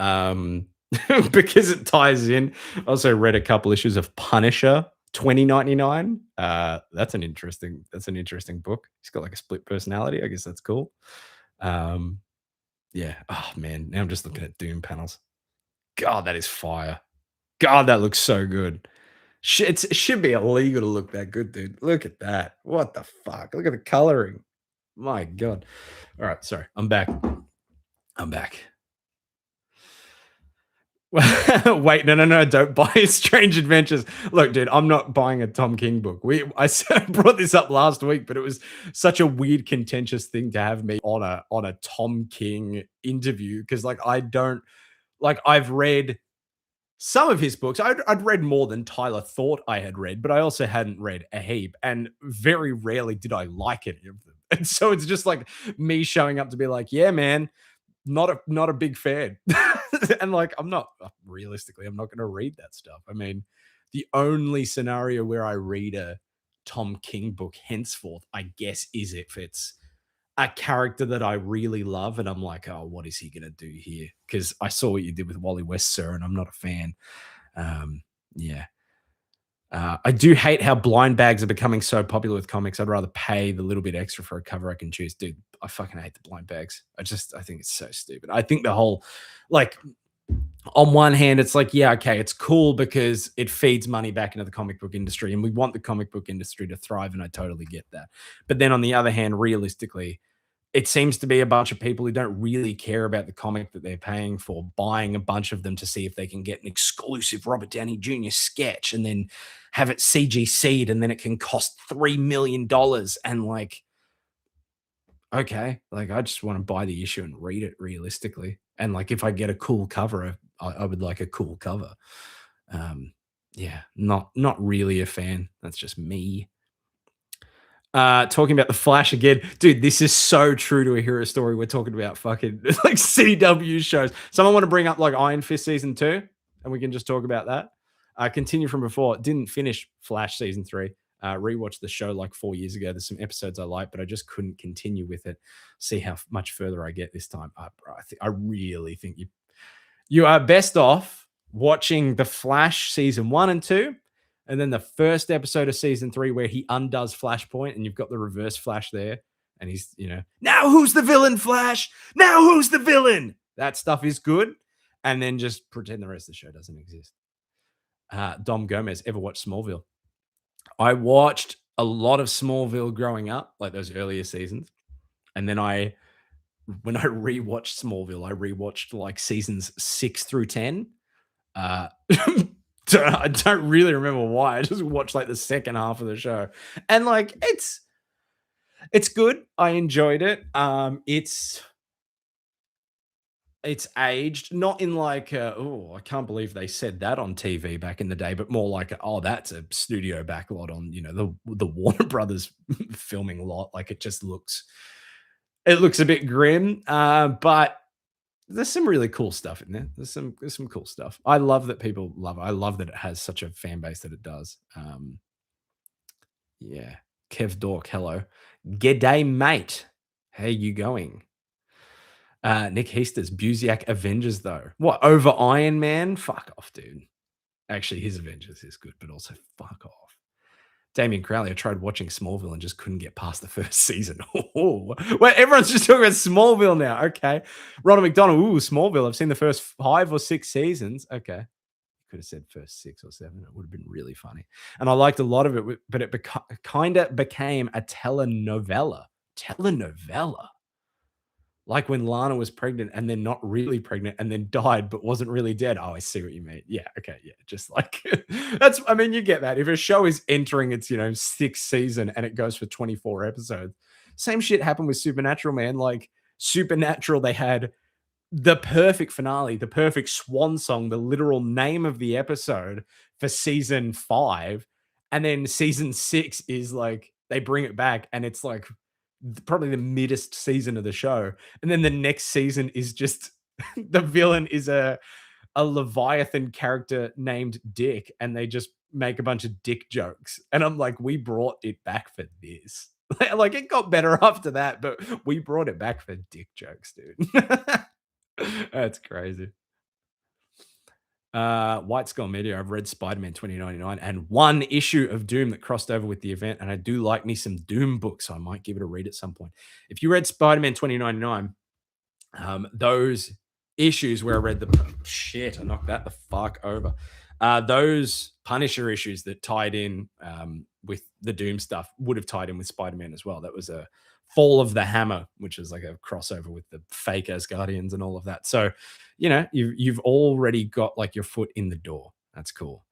[SPEAKER 1] because it ties in. Also read a couple issues of Punisher 2099. That's an interesting book. He's got like a split personality. I guess that's cool. Yeah. Oh man, now I'm just looking at Doom panels. God, that is fire. God, that looks so good. It should be illegal to look that good, dude. Look at that. What the fuck? Look at the coloring. My God. All right, sorry. I'm back. Wait, no, don't buy Strange Adventures. Look, dude, I'm not buying a Tom King book. I brought this up last week, but it was such a weird, contentious thing to have me on a Tom King interview because, like, I've read some of his books. I'd read more than Tyler thought I had read, but I also hadn't read a heap, and very rarely did I like any of them. And so it's just like me showing up to be like, yeah, man, not a big fan. And like, I'm not realistically, I'm not going to read that stuff. I mean, the only scenario where I read a Tom King book henceforth, I guess, is if it's a character that I really love, and I'm like, oh, what is he going to do here? Because I saw what you did with Wally West, sir, and I'm not a fan. Yeah. I do hate how blind bags are becoming so popular with comics. I'd rather pay the little bit extra for a cover I can choose. Dude, I fucking hate the blind bags. I think it's so stupid. I think the whole, like, on one hand, it's like, yeah, okay, it's cool because it feeds money back into the comic book industry and we want the comic book industry to thrive, and I totally get that. But then on the other hand, realistically, it seems to be a bunch of people who don't really care about the comic that they're paying for, buying a bunch of them to see if they can get an exclusive Robert Downey Jr. sketch and then have it CGC'd, and then it can cost $3 million. And like, okay, like I just want to buy the issue and read it realistically. And like, if I get a cool cover, I would like a cool cover. Yeah, not really a fan. That's just me. Talking about the Flash again, dude. This is so true to a hero story. We're talking about fucking like CW shows. Someone want to bring up like Iron Fist season 2, and we can just talk about that. Continue from before. Didn't finish Flash season 3. Rewatched the show like 4 years ago. There's some episodes I like, but I just couldn't continue with it. See how much further I get this time. Bro, I really think you are best off watching The Flash season 1 and 2, and then the first episode of season 3 where he undoes Flashpoint, and you've got the reverse Flash there, and he's now who's the villain, Flash? Now who's the villain? That stuff is good, and then just pretend the rest of the show doesn't exist. Dom Gomez, ever watched Smallville? I watched a lot of Smallville growing up, like those earlier seasons, and then when I rewatched Smallville, I rewatched like seasons 6 through 10. I don't really remember why. I just watched like the second half of the show, and like it's good. I enjoyed it. It's aged not in like oh, I can't believe they said that on TV back in the day, but more like oh, that's a studio backlot on the Warner Brothers filming lot. Like it looks a bit grim, but there's some really cool stuff in there. There's some cool stuff. I love that people love it. I love that it has such a fan base that it does. Yeah. Kev Dork, hello. G'day, mate. How you going? Nick Heasters, Busiak Avengers, though. What, over Iron Man? Fuck off, dude. Actually, his Avengers is good, but also fuck off. Damien Crowley, I tried watching Smallville and just couldn't get past the first season. Oh, well, everyone's just talking about Smallville now. Okay. Ronald McDonald, ooh, Smallville. I've seen the first 5 or 6 seasons. Okay. Could have said first 6 or 7. It would have been really funny. And I liked a lot of it, but it kind of became a telenovela. Telenovela. Like when Lana was pregnant and then not really pregnant and then died but wasn't really dead. Oh, I see what you mean. Yeah, okay, yeah. Just like I mean, you get that. If a show is entering its, 6th season and it goes for 24 episodes, same shit happened with Supernatural, man. Like Supernatural, they had the perfect finale, the perfect swan song, the literal name of the episode for season 5. And then season 6 is like they bring it back and it's like probably the middest season of the show. And then the next season is just the villain is a Leviathan character named Dick, and they just make a bunch of dick jokes. And I'm like, we brought it back for this. Like it got better after that, but we brought it back for dick jokes, dude. That's crazy. White Skull Media, I've read Spider-Man 2099 and one issue of Doom that crossed over with the event, and I do like me some Doom books, so I might give it a read at some point. If you read Spider-Man 2099, those issues where I read I knocked that the fuck over. Those Punisher issues that tied in with the Doom stuff would have tied in with Spider-Man as well. That was a Fall of the Hammer, which is like a crossover with the fake Asgardians and all of that. So, you've already got like your foot in the door. That's cool.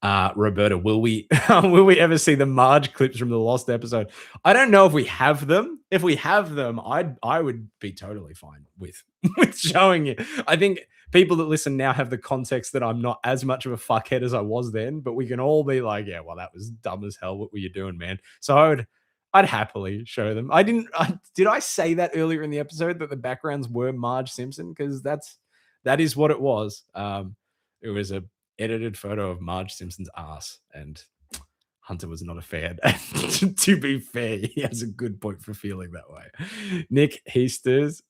[SPEAKER 1] Roberta, will we will we ever see the Marge clips from the lost episode? I don't know if we have them. If we have them, I would be totally fine with with showing it. I think people that listen now have the context that I'm not as much of a fuckhead as I was then, but we can all be like, yeah, well, that was dumb as hell. What were you doing, man? So I'd happily show them. Did I say that earlier in the episode that the backgrounds were Marge Simpson? Because that is what it was. It was a edited photo of Marge Simpson's ass, and Hunter was not a fan. To be fair, he has a good point for feeling that way. Nick Heasters.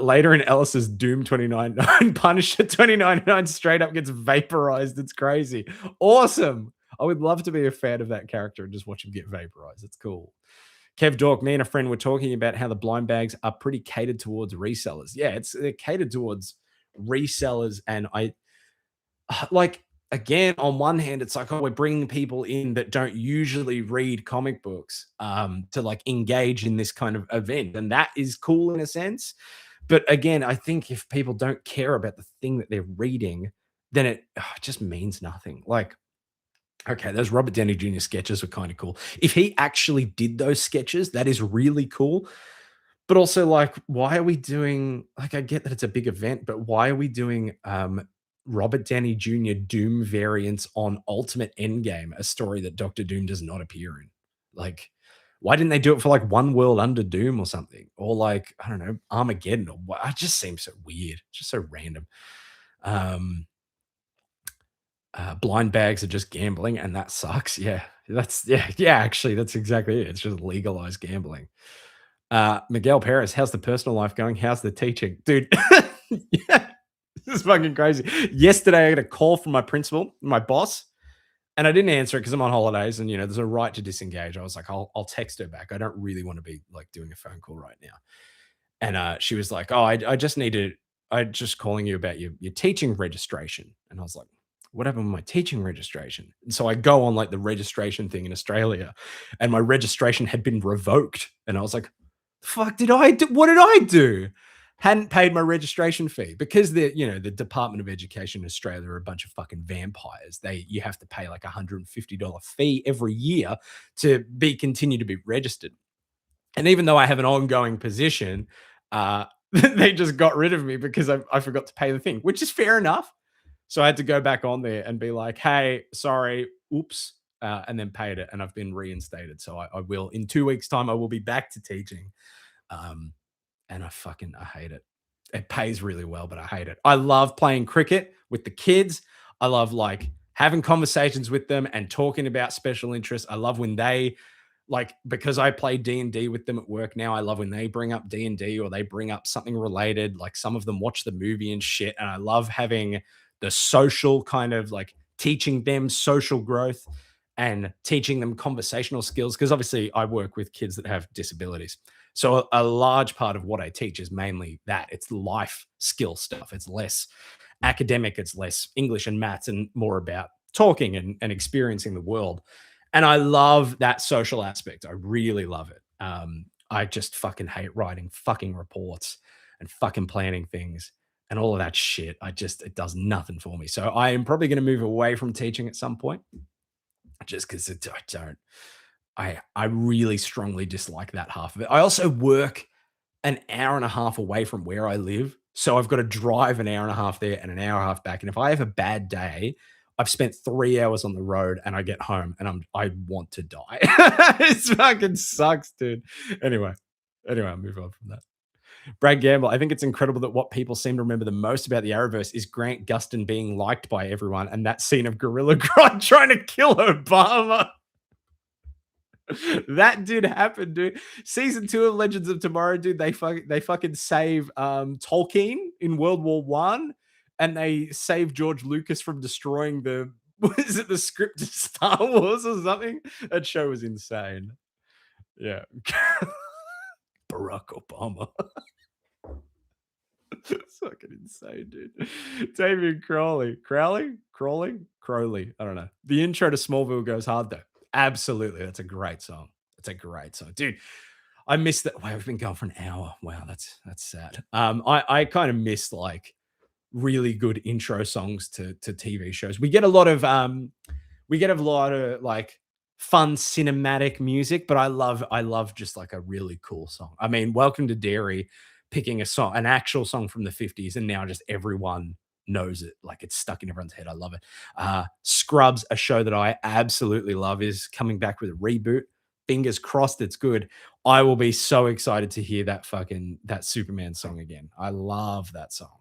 [SPEAKER 1] Later in Ellis's Doom 2099, Punisher 2099 straight up gets vaporized. It's crazy. Awesome. I would love to be a fan of that character and just watch him get vaporized. It's cool. Kev Dork, me and a friend were talking about how the blind bags are pretty catered towards resellers. Yeah, they're catered towards resellers, and I like, again, on one hand, it's like, oh, we're bringing people in that don't usually read comic books to like engage in this kind of event, and that is cool in a sense. But again, I think if people don't care about the thing that they're reading, then it just means nothing. Like, okay, those Robert Downey Jr. sketches were kind of cool. If he actually did those sketches, that is really cool. But also, like, why are we doing, like, I get that it's a big event, but why are we doing Robert Downey Jr. Doom variants on Ultimate Endgame, a story that Doctor Doom does not appear in? Like, why didn't they do it for like One World Under Doom or something? Or like, I don't know, Armageddon or what? It just seems so weird, just so random. Blind bags are just gambling, and that sucks. Yeah, actually, that's exactly it. It's just legalized gambling. Miguel Perez, how's the personal life going? How's the teaching? Dude, yeah, this is fucking crazy. Yesterday, I got a call from my principal, my boss, and I didn't answer it because I'm on holidays and, there's a right to disengage. I was like, I'll text her back. I don't really want to be like doing a phone call right now. And she was like, "Oh, I just calling you about your teaching registration." And I was like, "What happened with my teaching registration?" And so I go on like the registration thing in Australia, and my registration had been revoked. And I was like, "The fuck did I do? What did I do?" Hadn't paid my registration fee because the Department of Education in Australia are a bunch of fucking vampires. You have to pay like $150 fee every year to be continue to be registered. And even though I have an ongoing position, they just got rid of me because I forgot to pay the thing, which is fair enough. So I had to go back on there and be like, "Hey, sorry, oops," and then paid it, and I've been reinstated. So I will in 2 weeks' time. I will be back to teaching, um, and I hate it. It pays really well, but I hate it. I love playing cricket with the kids. I love like having conversations with them and talking about special interests. I love when they like because I play D&D with them at work now. I love when they bring up D&D or they bring up something related. Like some of them watch the movie and shit, and I love having the social kind of like teaching them social growth and teaching them conversational skills because obviously I work with kids that have disabilities. So a large part of what I teach is mainly that. It's life skill stuff. It's less academic, it's less English and maths and more about talking and experiencing the world. And I love that social aspect. I really love it. I just fucking hate writing fucking reports and fucking planning things and all of that shit. It does nothing for me. So I am probably going to move away from teaching at some point just because I don't. I really strongly dislike that half of it. I also work an hour and a half away from where I live. So I've got to drive an hour and a half there and an hour and a half back. And if I have a bad day, I've spent 3 hours on the road and I get home and I want to die. It fucking sucks, dude. Anyway, I'll move on from that. Brad Gamble, I think it's incredible that what people seem to remember the most about the Arrowverse is Grant Gustin being liked by everyone and that scene of Gorilla Grodd trying to kill Obama. That did happen, dude. Season 2 of Legends of Tomorrow, dude. They fucking save Tolkien in World War One, and they save George Lucas from destroying the is it the script of Star Wars or something? That show was insane. Yeah. Barack Obama. It's fucking insane, dude. David Crowley. I don't know. The intro to Smallville goes hard though. Absolutely, that's a great song. It's a great song, dude. I missed that. Wow, we've been going for an hour. Wow, that's sad. I kind of miss like really good intro songs to TV shows. We get a lot of like fun cinematic music, but I love just like a really cool song. I mean, Welcome to Dairy picking an actual song from the 50s, and now just everyone knows it. Like it's stuck in everyone's head. I love it. Scrubs, a show that I absolutely love, is coming back with a reboot. Fingers crossed it's good. I will be so excited to hear that Superman song again. I love that song.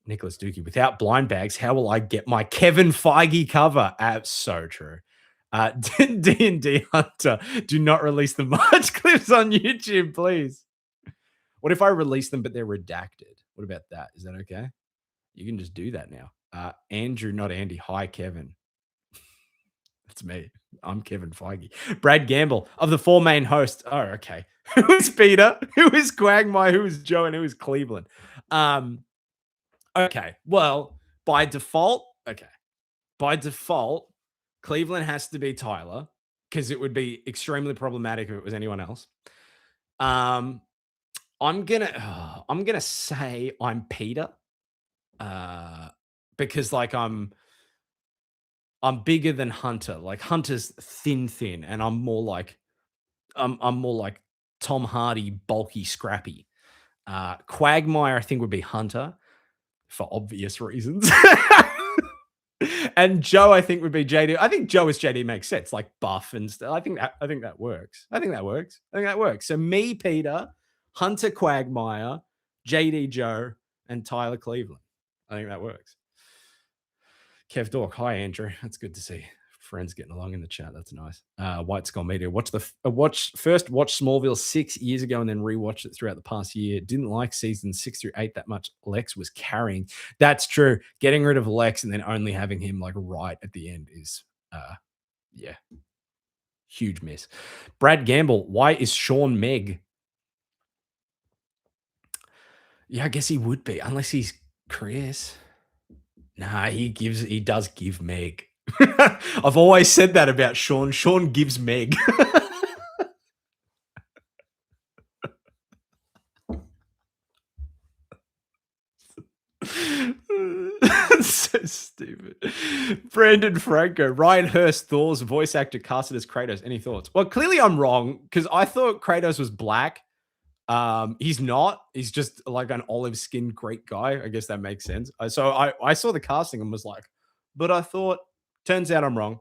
[SPEAKER 1] Nicholas Dookie, without blind bags, how will I get my Kevin Feige cover? So true. D&D Hunter, do not release the March clips on YouTube, please. What if I release them, but they're redacted? What about that? Is that okay? You can just do that now. Andrew, not Andy. Hi, Kevin. That's me. I'm Kevin Feige. Brad Gamble, of the 4 main hosts. Oh, okay. Who is Peter? Who is Quagmire? Who is Joe? And who is Cleveland? Okay. Well, by default, Cleveland has to be Tyler because it would be extremely problematic if it was anyone else. I'm gonna say I'm Peter, because like I'm bigger than Hunter. Like Hunter's thin, and I'm more like I'm more like Tom Hardy, bulky, scrappy. Quagmire, I think, would be Hunter for obvious reasons. And Joe, I think, would be JD. I think Joe as JD makes sense, like buff and stuff. I think that works. I think that works. So me, Peter, Hunter Quagmire, JD Joe, and Tyler Cleveland. I think that works. Kev Dork, hi Andrew. That's good to see. Friends getting along in the chat. That's nice. White Skull Media. Watch Smallville 6 years ago and then rewatched it throughout the past year. Didn't like season 6 through 8 that much. Lex was carrying. That's true. Getting rid of Lex and then only having him like right at the end is yeah. Huge miss. Brad Gamble, why is Sean Meg? Yeah, I guess he would be, unless he's Chris. Nah, he does give Meg. I've always said that about Sean. Sean gives Meg. So stupid. Brandon Franco, Ryan Hurst, Thor's voice actor casted as Kratos. Any thoughts? Well, clearly I'm wrong because I thought Kratos was black. He's not. He's just like an olive skinned great guy. I guess that makes sense. So I saw the casting and was like, but I thought, turns out I'm wrong.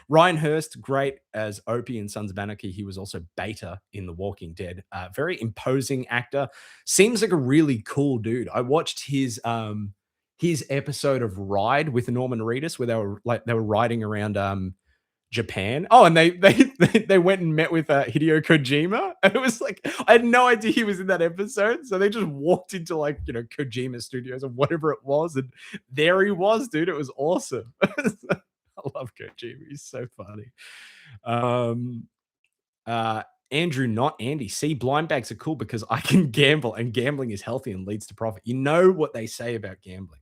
[SPEAKER 1] Ryan Hurst, great as Opie in Sons of Anarchy. He was also Beta in The Walking Dead. Very imposing actor. Seems like a really cool dude. I watched his episode of Ride with Norman Reedus where they were riding around Japan. Oh, and they went and met with Hideo Kojima, and it was like I had no idea he was in that episode. So they just walked into like Kojima Studios or whatever it was, and there he was, dude. It was awesome. I love Kojima. He's so funny. Andrew, not Andy. See, blind bags are cool because I can gamble, and gambling is healthy and leads to profit. You know what they say about gambling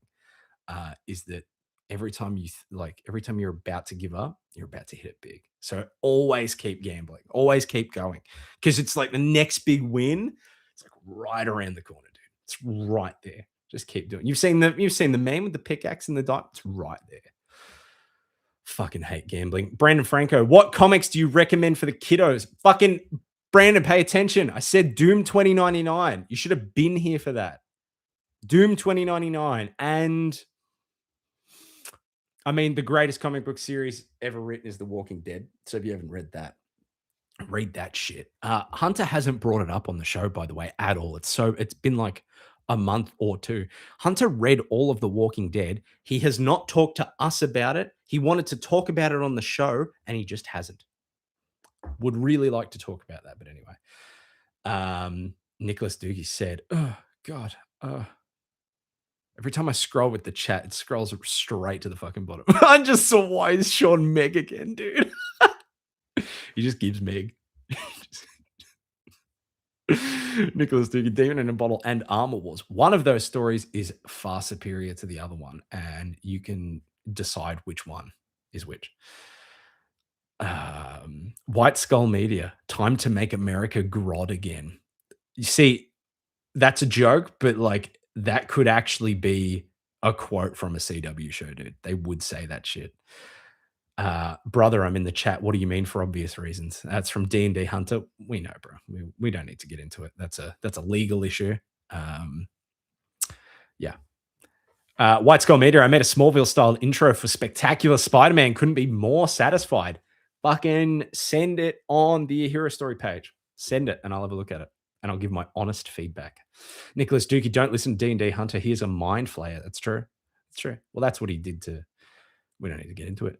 [SPEAKER 1] is that every time every time you're about to give up, you're about to hit it big. So always keep gambling, always keep going, because it's like the next big win. It's like right around the corner, dude. It's right there. Just keep doing. You've seen the meme with the pickaxe and the dot. It's right there. Fucking hate gambling. Brandon Franco, what comics do you recommend for the kiddos? Fucking Brandon, pay attention. I said Doom 2099. You should have been here for that. Doom 2099 and I mean, the greatest comic book series ever written is The Walking Dead. So if you haven't read that, read that shit. Hunter hasn't brought it up on the show, by the way, at all. It's been like a month or two. Hunter read all of The Walking Dead. He has not talked to us about it. He wanted to talk about it on the show, and he just hasn't. Would really like to talk about that, but anyway. Nicholas Doogie said, "Oh God, every time I scroll with the chat, it scrolls straight to the fucking bottom." I just saw why is Sean Meg again, dude. He just gives Meg. Nicholas Doogie, Demon in a Bottle and Armor Wars. One of those stories is far superior to the other one, and you can decide which one is which. White Skull Media, time to make America grod again. You see, that's a joke, but like that could actually be a quote from a CW show, dude. They would say that shit. Brother, I'm in the chat. What do you mean for obvious reasons? That's from D&D Hunter. We know, bro. We don't need to get into it. That's a legal issue. Yeah. White Skull Media, I made a Smallville style intro for Spectacular Spider-Man. Couldn't be more satisfied. Fucking send it on the Hero Story page. Send it and I'll have a look at it. And I'll give my honest feedback. Nicholas Dookie, don't listen to D&D Hunter. He's a mind flayer. That's true. That's true. Well, that's what he did to... We don't need to get into it.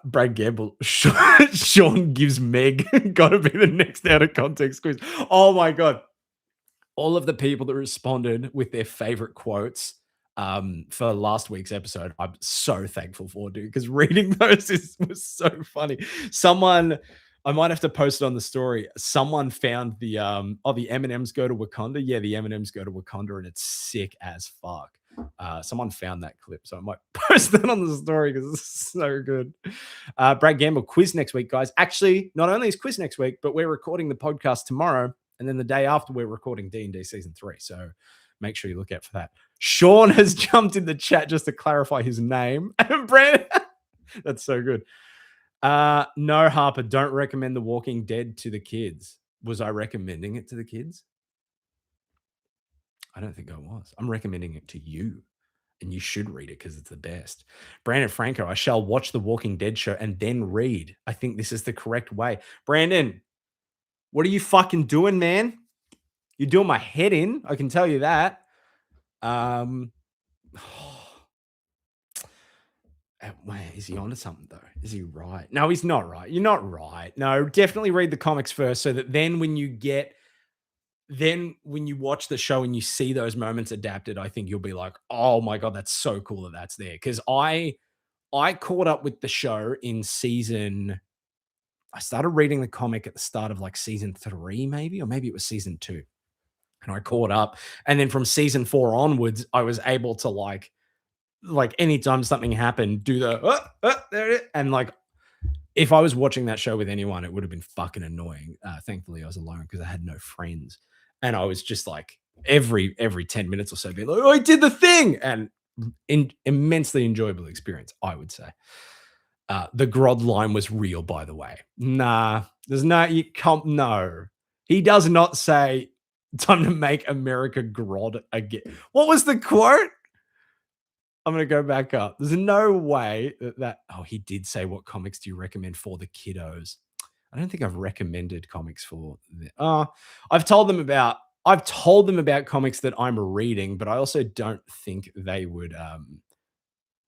[SPEAKER 1] Brad Gamble, Sean gives Meg. Gotta be the next out of context quiz. Oh my God. All of the people that responded with their favorite quotes for last week's episode, I'm so thankful for, dude, because reading those was so funny. Someone, I might have to post it on the story. Someone found the M&Ms go to Wakanda. Yeah, the M&Ms go to Wakanda, and it's sick as fuck. Someone found that clip, so I might post that on the story because it's so good. Brad Gamble, quiz next week, guys. Actually, not only is quiz next week, but we're recording the podcast tomorrow, and then the day after we're recording D&D Season 3. So make sure you look out for that. Sean has jumped in the chat just to clarify his name. Brad, that's so good. No, Harper, don't recommend The Walking Dead to the kids. Was I recommending it to the kids? I don't think I was. I'm recommending it to you, and you should read it because it's the best. Brandon Franco, I shall watch The Walking Dead show and then read. I think this is the correct way. Brandon, what are you fucking doing, man? You're doing my head in. I can tell you that. Is he onto something though? Is he right? No, he's not right. You're not right. No, definitely read the comics first, so that then when you watch the show and you see those moments adapted, I think you'll be like, oh my god, that's so cool that that's there. Because I caught up with the show in season. I started reading the comic at the start of like season 3, maybe, or maybe it was season 2, and I caught up. And then from season 4 onwards, I was able to like anytime something happened, do the there it is. And like if I was watching that show with anyone, it would have been fucking annoying. Thankfully, I was alone because I had no friends, and I was just like every 10 minutes or so, being like, "Oh, I did the thing," and immensely enjoyable experience, I would say. The Grodd line was real, by the way. Nah, there's no you can't. No, he does not say time to make America Grodd again. What was the quote? I'm gonna go back up. There's no way that oh, he did say, "What comics do you recommend for the kiddos?" I don't think I've recommended comics for the I've told them about comics that I'm reading, but I also don't think they would,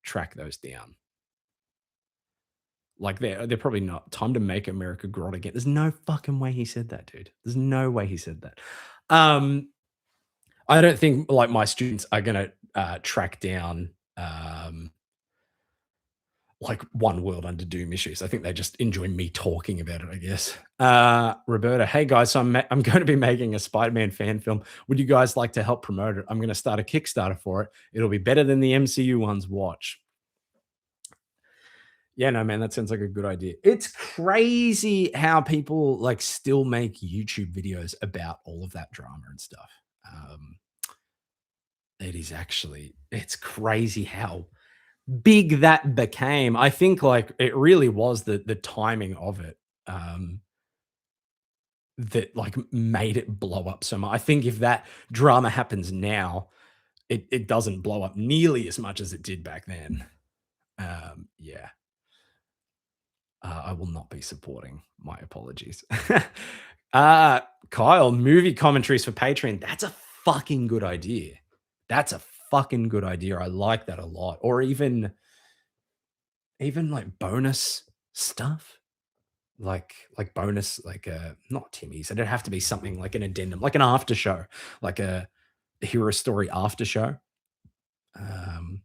[SPEAKER 1] track those down. Like, they're probably not. Time to make America Grow again. There's no fucking way he said that, dude. There's no way he said that. Um, I don't think, like, my students are gonna, track down, like One World Under Doom issues. I think they just enjoy me talking about it, I guess. Roberta, hey guys, so I'm going to be making a Spider-Man fan film. Would you guys like to help promote it? I'm going to start a Kickstarter for it. It'll be better than the MCU ones. Watch. Yeah, no, man, that sounds like a good idea. It's crazy how people like still make YouTube videos about all of that drama and stuff. Um, it's crazy how big that became. I think like it really was the timing of it that like made it blow up so much. I think if that drama happens now, it doesn't blow up nearly as much as it did back then. Yeah. I will not be supporting. My apologies. uh Kyle, movie commentaries for Patreon. That's a fucking good idea. That's a fucking good idea. I like that a lot. Or even like bonus stuff, like bonus, like not Timmy's. It'd have to be something like an addendum, like an after show, like a hero story after show. Um,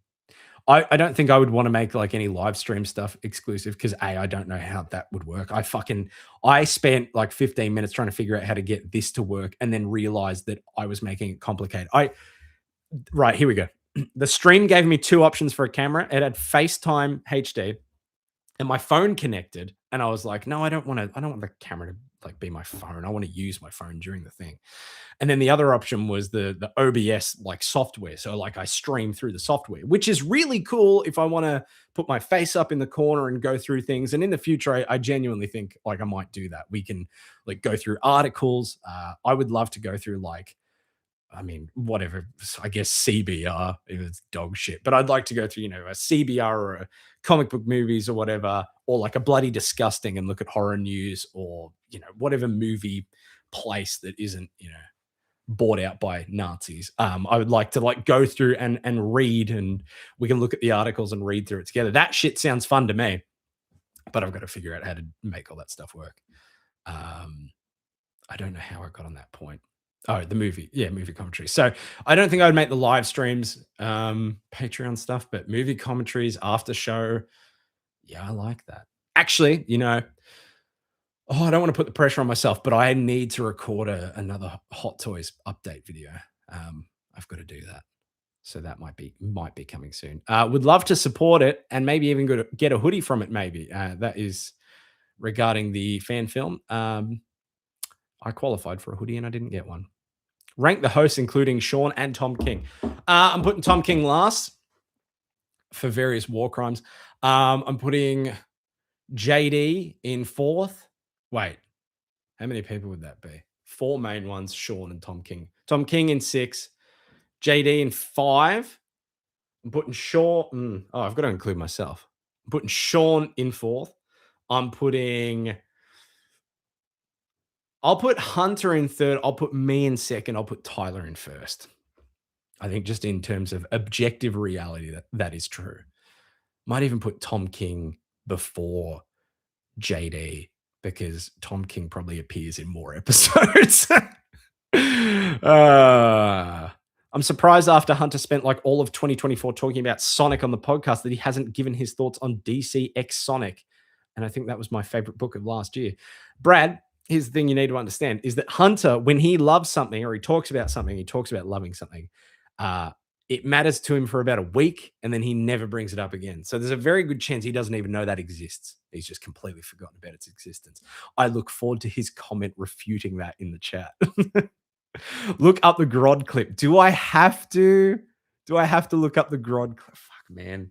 [SPEAKER 1] I don't think I would want to make like any live stream stuff exclusive because I don't know how that would work. I spent like 15 minutes trying to figure out how to get this to work and then realized that I was making it complicated. Right, here we go. The stream gave me two options for a camera. It had FaceTime HD and my phone connected. And I was like, no, I don't want the camera to like be my phone. I want to use my phone during the thing. And then the other option was the OBS like software. So like I stream through the software, which is really cool if I want to put my face up in the corner and go through things. And in the future, I genuinely think like I might do that. We can like go through articles. I would love to go through like I mean, whatever, I guess CBR, if it's dog shit, but I'd like to go through, a CBR or a comic book movies or whatever, or like a bloody disgusting and look at horror news or, whatever movie place that isn't, bought out by Nazis. I would like to like go through and read and we can look at the articles and read through it together. That shit sounds fun to me, but I've got to figure out how to make all that stuff work. I don't know how I got on that point. Oh, the movie. Yeah, movie commentary. So I don't think I would make the live streams, Patreon stuff, but movie commentaries, after show. Yeah, I like that. Actually, I don't want to put the pressure on myself, but I need to record another Hot Toys update video. I've got to do that. So that might be coming soon. Would love to support it and maybe even get a hoodie from it. Maybe that is regarding the fan film. I qualified for a hoodie and I didn't get one. Rank the hosts, including Sean and Tom King. I'm putting Tom King last for various war crimes. I'm putting JD in fourth. Wait, how many people would that be? 4 main ones, Sean and Tom King. Tom King in 6, JD in 5. I'm putting Sean. I've got to include myself. I'm putting Sean in 4th. I'll put Hunter in 3rd. I'll put me in 2nd. I'll put Tyler in 1st. I think just in terms of objective reality, that is true. Might even put Tom King before JD because Tom King probably appears in more episodes. uh, I'm surprised after Hunter spent like all of 2024 talking about Sonic on the podcast that he hasn't given his thoughts on DC X Sonic. And I think that was my favorite book of last year. Brad, here's the thing you need to understand is that Hunter, when he loves something or he talks about something, he talks about loving something. Uh, it matters to him for about a week and then he never brings it up again. So there's a very good chance he doesn't even know that exists. He's just completely forgotten about its existence. I look forward to his comment refuting that in the chat. Look up the Grod clip. Do I have to? Do I have to look up the Grod clip? Fuck, man.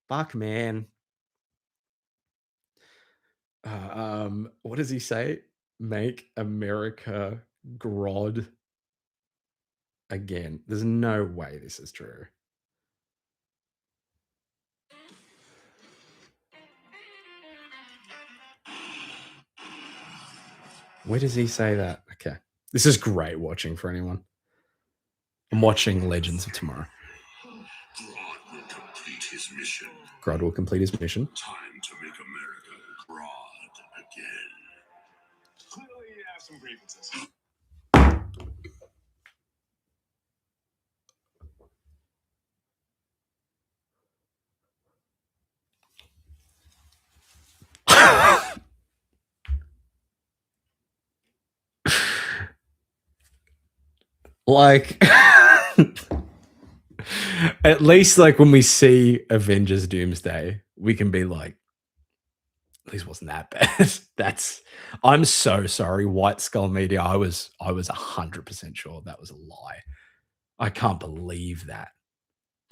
[SPEAKER 1] Fuck, man. What does he say? Make America Grod again. There's no way this is true. Where does he say that? Okay. This is great watching for anyone. I'm watching Legends of Tomorrow.
[SPEAKER 3] Grodd will complete his mission.
[SPEAKER 1] Grodd will complete his mission.
[SPEAKER 3] Time to make America Grodd again. Clearly, you have some grievances.
[SPEAKER 1] Like, at least like when we see Avengers Doomsday, we can be like, at least wasn't that bad. I'm so sorry, White Skull Media. I was 100% sure that was a lie. I can't believe that.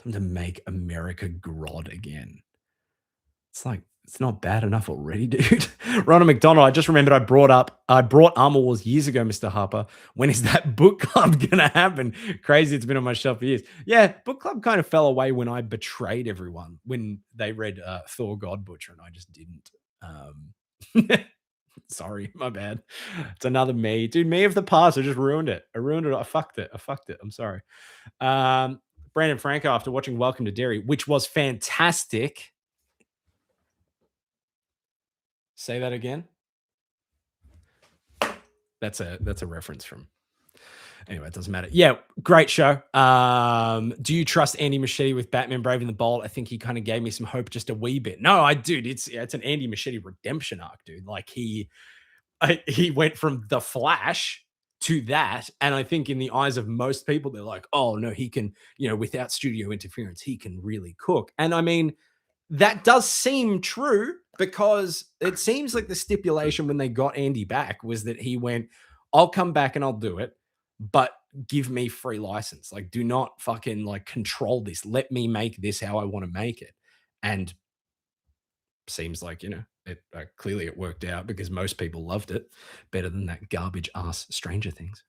[SPEAKER 1] Time to make America Grodd again. It's like, it's not bad enough already, dude. Ronald McDonald, I just remembered I brought Armor Wars years ago, Mr. Harper. When is that book club gonna happen? Crazy, it's been on my shelf for years. Yeah, book club kind of fell away when I betrayed everyone when they read Thor God Butcher and I just didn't. Sorry, my bad. It's another me. Dude, me of the past. I just ruined it. I fucked it. I'm sorry. Brandon Franco, after watching Welcome to Derry, which was fantastic. Say that again. That's a reference from. Anyway, it doesn't matter. Yeah, great show. Do you trust Andy Machete with Batman Brave and the Bold? I think he kind of gave me some hope just a wee bit. No, I dude, it's an Andy Machete redemption arc, dude. Like he went from the Flash to that, and I think in the eyes of most people, they're like, oh no, he can, without studio interference, he can really cook. And I mean, that does seem true because it seems like the stipulation when they got Andy back was that he went, I'll come back and I'll do it, but give me free license. Like, do not fucking like control this. Let me make this how I want to make it. And seems like, it clearly it worked out because most people loved it better than that garbage ass Stranger Things.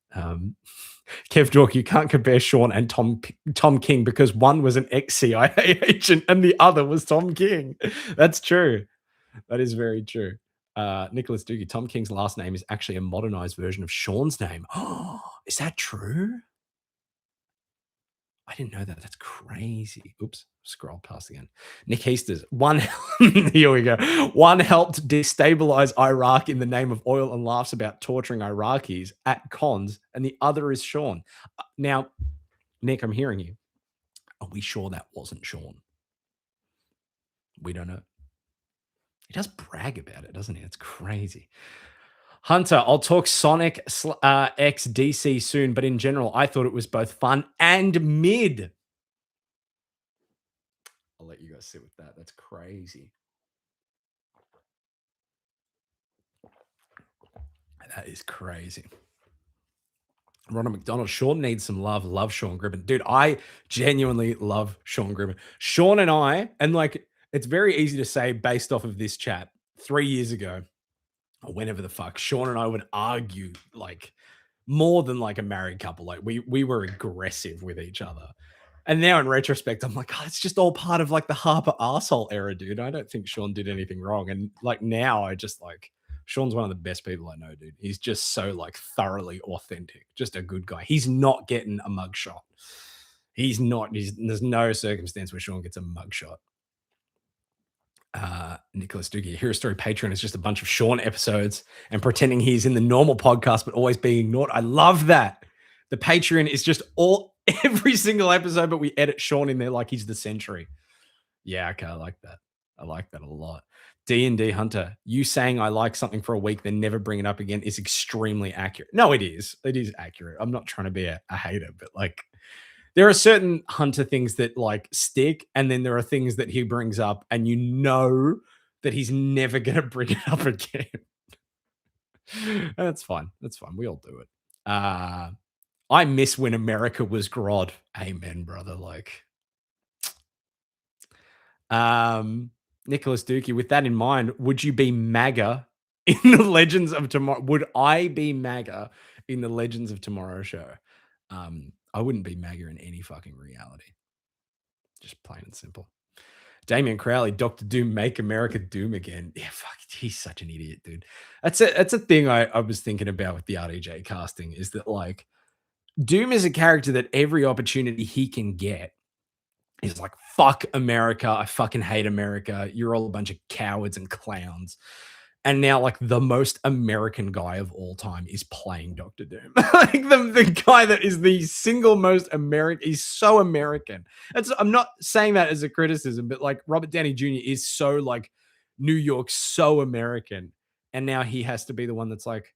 [SPEAKER 1] Kev Dork, you can't compare Sean and Tom King because one was an ex-CIA agent and the other was Tom King. That's true. That is very true. Nicholas Doogie, Tom King's last name is actually a modernized version of Sean's name. Oh, is that true? I didn't know that. That's crazy. Oops, scroll past again. Nick Heasters, here we go. One helped destabilize Iraq in the name of oil and laughs about torturing Iraqis at cons, and the other is Sean. Now, Nick, I'm hearing you. Are we sure that wasn't Sean? We don't know. He does brag about it, doesn't he? It's crazy. Hunter, I'll talk Sonic X DC soon, but in general, I thought it was both fun and mid. I'll let you guys sit with that. That's crazy. That is crazy. Ronald McDonald, Sean needs some love. Love Sean Gribben. Dude, I genuinely love Sean Gribben. Sean and I, and like, it's very easy to say based off of this chat 3 years ago, or whenever the fuck, Sean and I would argue like more than like a married couple. Like we were aggressive with each other. And now in retrospect, I'm like, oh, it's just all part of like the Harper arsehole era, dude. I don't think Sean did anything wrong. And like now I just like, Sean's one of the best people I know, dude. He's just so like thoroughly authentic, just a good guy. He's not getting a mugshot. There's no circumstance where Sean gets a mugshot. Nicholas Doogie, Hero Story Patreon is just a bunch of Sean episodes and pretending he's in the normal podcast, but always being ignored. I love that. The Patreon is just every single episode, but we edit Sean in there like he's the Sentry. Yeah, okay, I like that. I like that a lot. D&D Hunter, you saying I like something for a week, then never bring it up again is extremely accurate. No, it is. It is accurate. I'm not trying to be a hater, but like there are certain Hunter things that like stick, and then there are things that he brings up, and you know that he's never going to bring it up again. That's fine. That's fine. We all do it. I miss when America was Grodd. Amen, brother. Like, Nicholas Dookie, with that in mind, would you be MAGA in the Legends of Tomorrow? Would I be MAGA in the Legends of Tomorrow show? I wouldn't be MAGA in any fucking reality. Just plain and simple. Damian Crowley, Dr. Doom, make America Doom again. Yeah, fuck, he's such an idiot, dude. That's a thing I was thinking about with the RDJ casting, is that like Doom is a character that every opportunity he can get is like, fuck America. I fucking hate America. You're all a bunch of cowards and clowns. And now, like, the most American guy of all time is playing Dr. Doom. Like, the guy that is the single most American. He's so American. I'm not saying that as a criticism, but like, Robert Downey Jr. is so like New York, so American. And now he has to be the one that's like,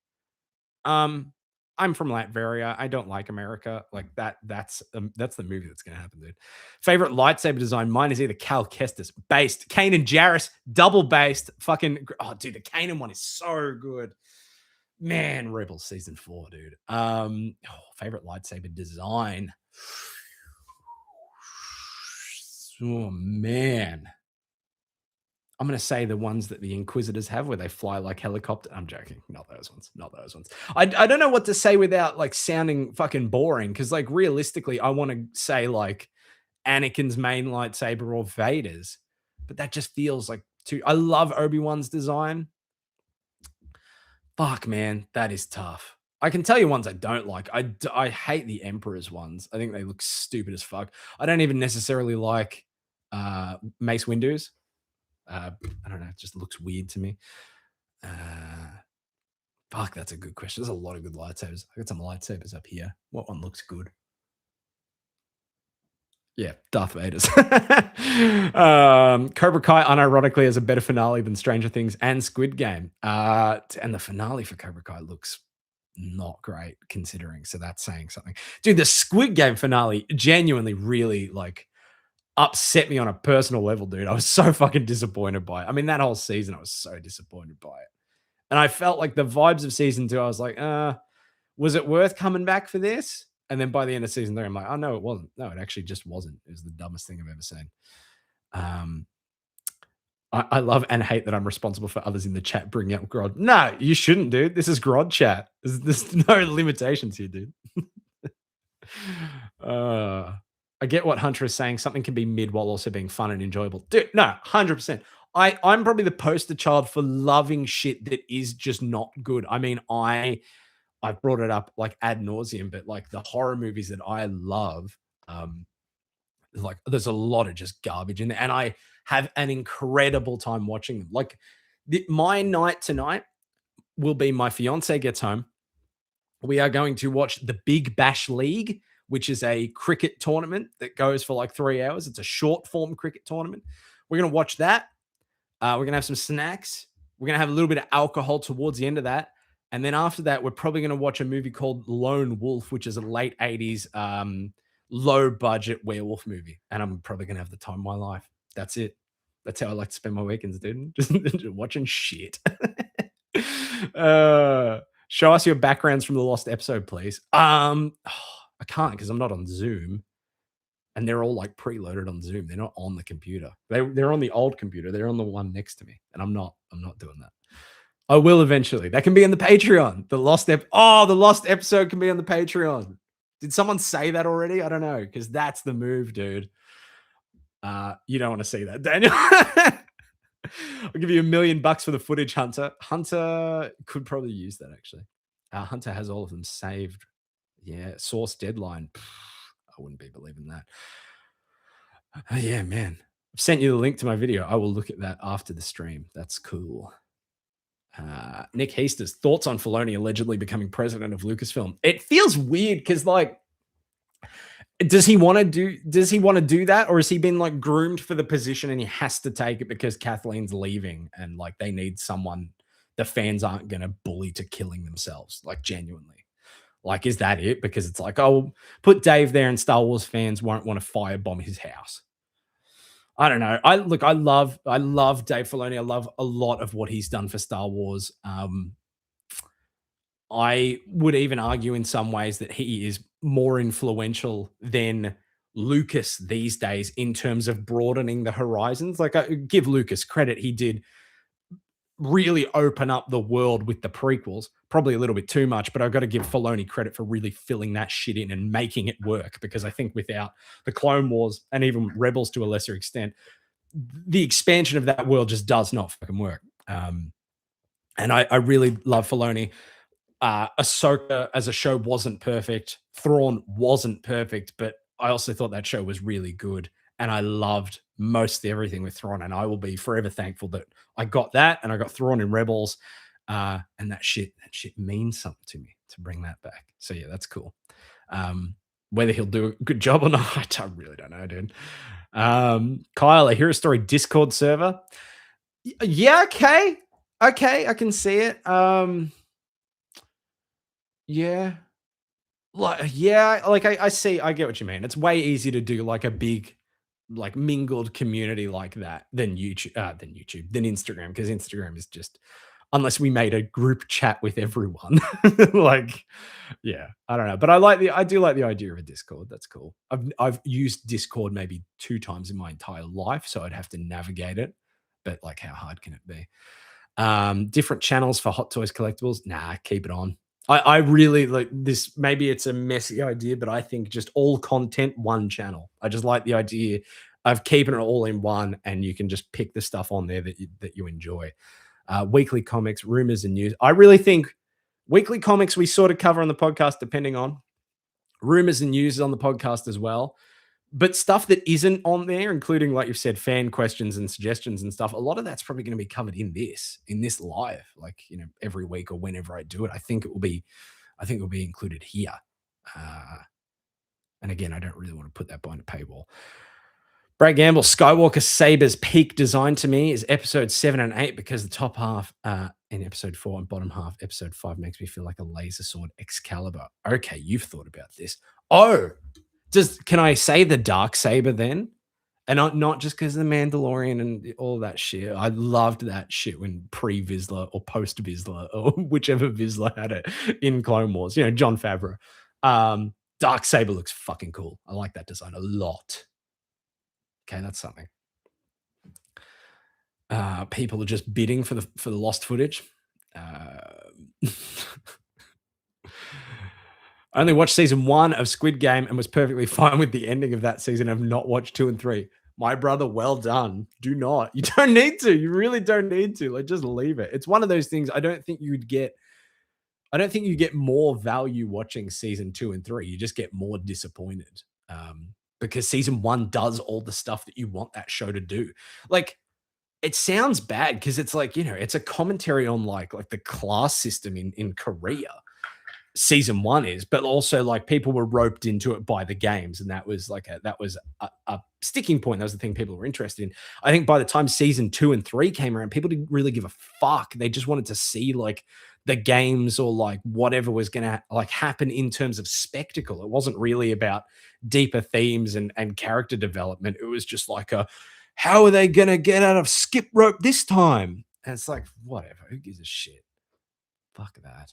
[SPEAKER 1] I'm from Latveria. I don't like America. Like that's the movie that's gonna happen, dude. Favorite lightsaber design? Mine is either Cal Kestis, based, Kanan Jarrus, double based. Fucking dude, the Kanan one is so good. Man, Rebels season 4, dude. Favorite lightsaber design. Oh man. I'm going to say the ones that the Inquisitors have where they fly like helicopter. I'm joking. Not those ones. Not those ones. I don't know what to say without like sounding fucking boring. Cause like realistically, I want to say like Anakin's main lightsaber or Vader's, but that just feels like too. I love Obi-Wan's design. Fuck, man. That is tough. I can tell you ones I don't like. I hate the Emperor's ones. I think they look stupid as fuck. I don't even necessarily like Mace Windu's. I don't know. It just looks weird to me. Fuck, that's a good question. There's a lot of good lightsabers. I got some lightsabers up here. What one looks good? Yeah, Darth Vader's. Cobra Kai, unironically, has a better finale than Stranger Things and Squid Game. And the finale for Cobra Kai looks not great considering. So that's saying something. Dude, the Squid Game finale genuinely really like upset me on a personal level, dude. I was so fucking disappointed by it. I mean, that whole season, I was so disappointed by it. And I felt like the vibes of season 2, I was like, was it worth coming back for this? And then by the end of season 3, I'm like, oh, no, it wasn't. No, it actually just wasn't. It was the dumbest thing I've ever seen. I love and hate that I'm responsible for others in the chat bringing up Grodd. No, you shouldn't, dude. This is Grodd chat. There's no limitations here, dude. I get what Hunter is saying. Something can be mid while also being fun and enjoyable. Dude, no, 100%. I'm probably the poster child for loving shit that is just not good. I mean, I've brought it up like ad nauseum, but like the horror movies that I love, like there's a lot of just garbage in there, and I have an incredible time watching them. Like my night tonight will be my fiance gets home. We are going to watch the Big Bash League, which is a cricket tournament that goes for like 3 hours. It's a short form cricket tournament. We're going to watch that. We're going to have some snacks. We're going to have a little bit of alcohol towards the end of that. And then after that, we're probably going to watch a movie called Lone Wolf, which is a late 80s low budget werewolf movie. And I'm probably going to have the time of my life. That's it. That's how I like to spend my weekends, dude. Just watching shit. Show us your backgrounds from the lost episode, please. I can't because I'm not on Zoom. And they're all like preloaded on Zoom. They're not on the computer. They're on the old computer. They're on the one next to me. And I'm not doing that. I will eventually. That can be on the Patreon. The lost episode can be on the Patreon. Did someone say that already? I don't know. Because that's the move, dude. You don't want to see that, Daniel. I'll give you $1 million for the footage, Hunter. Hunter could probably use that, actually. Hunter has all of them saved. Yeah, source deadline. I wouldn't be believing that. Yeah, man. I've sent you the link to my video. I will look at that after the stream. That's cool. Nick Heasters, thoughts on Filoni allegedly becoming president of Lucasfilm? It feels weird because, like, does he want to do that, or has he been like groomed for the position and he has to take it because Kathleen's leaving and like they need someone the fans aren't going to bully to killing themselves, like genuinely? Like, is that it? Because it's like, oh, put Dave there and Star Wars fans won't want to firebomb his house. I don't know. I love Dave Filoni. I love a lot of what he's done for Star Wars. I would even argue in some ways that he is more influential than Lucas these days in terms of broadening the horizons. Like, I give Lucas credit. He did really open up the world with the prequels, probably a little bit too much, but I've got to give Filoni credit for really filling that shit in and making it work, because I think without the Clone Wars and even Rebels to a lesser extent, the expansion of that world just does not fucking work. And I really love Filoni. Ahsoka as a show wasn't perfect. Thrawn wasn't perfect, but I also thought that show was really good. And I loved most everything with Thrawn. And I will be forever thankful that I got that and I got Thrawn in Rebels. And that shit means something to me to bring that back. So yeah, that's cool. Whether he'll do a good job or not, I really don't know, dude. Kyle, a Hero Story Discord server. Yeah, okay. Okay, I can see it. Yeah. Like I see, I get what you mean. It's way easier to do like a big, like mingled community like that than Instagram, because Instagram is just, unless we made a group chat with everyone. Like, yeah, I don't know. But I do like the idea of a Discord. That's cool. I've used Discord maybe 2 times in my entire life, so I'd have to navigate it. But like, how hard can it be? Different channels for Hot Toys collectibles. Nah, keep it on. I really like this. Maybe it's a messy idea, but I think just all content, one channel. I just like the idea of keeping it all in one, and you can just pick the stuff on there that you enjoy. Weekly comics, rumors, and news. I really think weekly comics we sort of cover on the podcast, depending on rumors and news on the podcast as well. But stuff that isn't on there, including, like you've said, fan questions and suggestions and stuff, a lot of that's probably going to be covered in this live, like, you know, every week or whenever I do it. I think it will be included here. And again, I don't really want to put that behind a paywall. Brad Gamble, Skywalker Saber's peak design to me is episode 7 and 8, because the top half in episode 4 and bottom half episode 5 makes me feel like a laser sword Excalibur. Okay, you've thought about this. Oh, can I say the dark saber then? And not just because of the Mandalorian and all that shit. I loved that shit when pre-Vizsla or post-Vizsla or whichever Vizsla had it in Clone Wars. You know, Jon Favreau. Dark saber looks fucking cool. I like that design a lot. Okay, that's something. People are just bidding for the lost footage. I only watched season 1 of Squid Game and was perfectly fine with the ending of that season. I've not watched 2 and 3. My brother, well done. Do not. You don't need to. You really don't need to. Like, just leave it. It's one of those things. I don't think you get more value watching season 2 and 3. You just get more disappointed. Because season 1 does all the stuff that you want that show to do. Like, it sounds bad because it's like, you know, it's a commentary on like the class system in Korea. Season 1 is, but also like people were roped into it by the games, and that was like a sticking point. That was the thing people were interested in. I think by the time season 2 and 3 came around, people didn't really give a fuck. They just wanted to see like the games or like whatever was gonna like happen in terms of spectacle. It wasn't really about deeper themes and character development. It was just like how are they gonna get out of skip rope this time? And it's like, whatever, who gives a shit? Fuck that.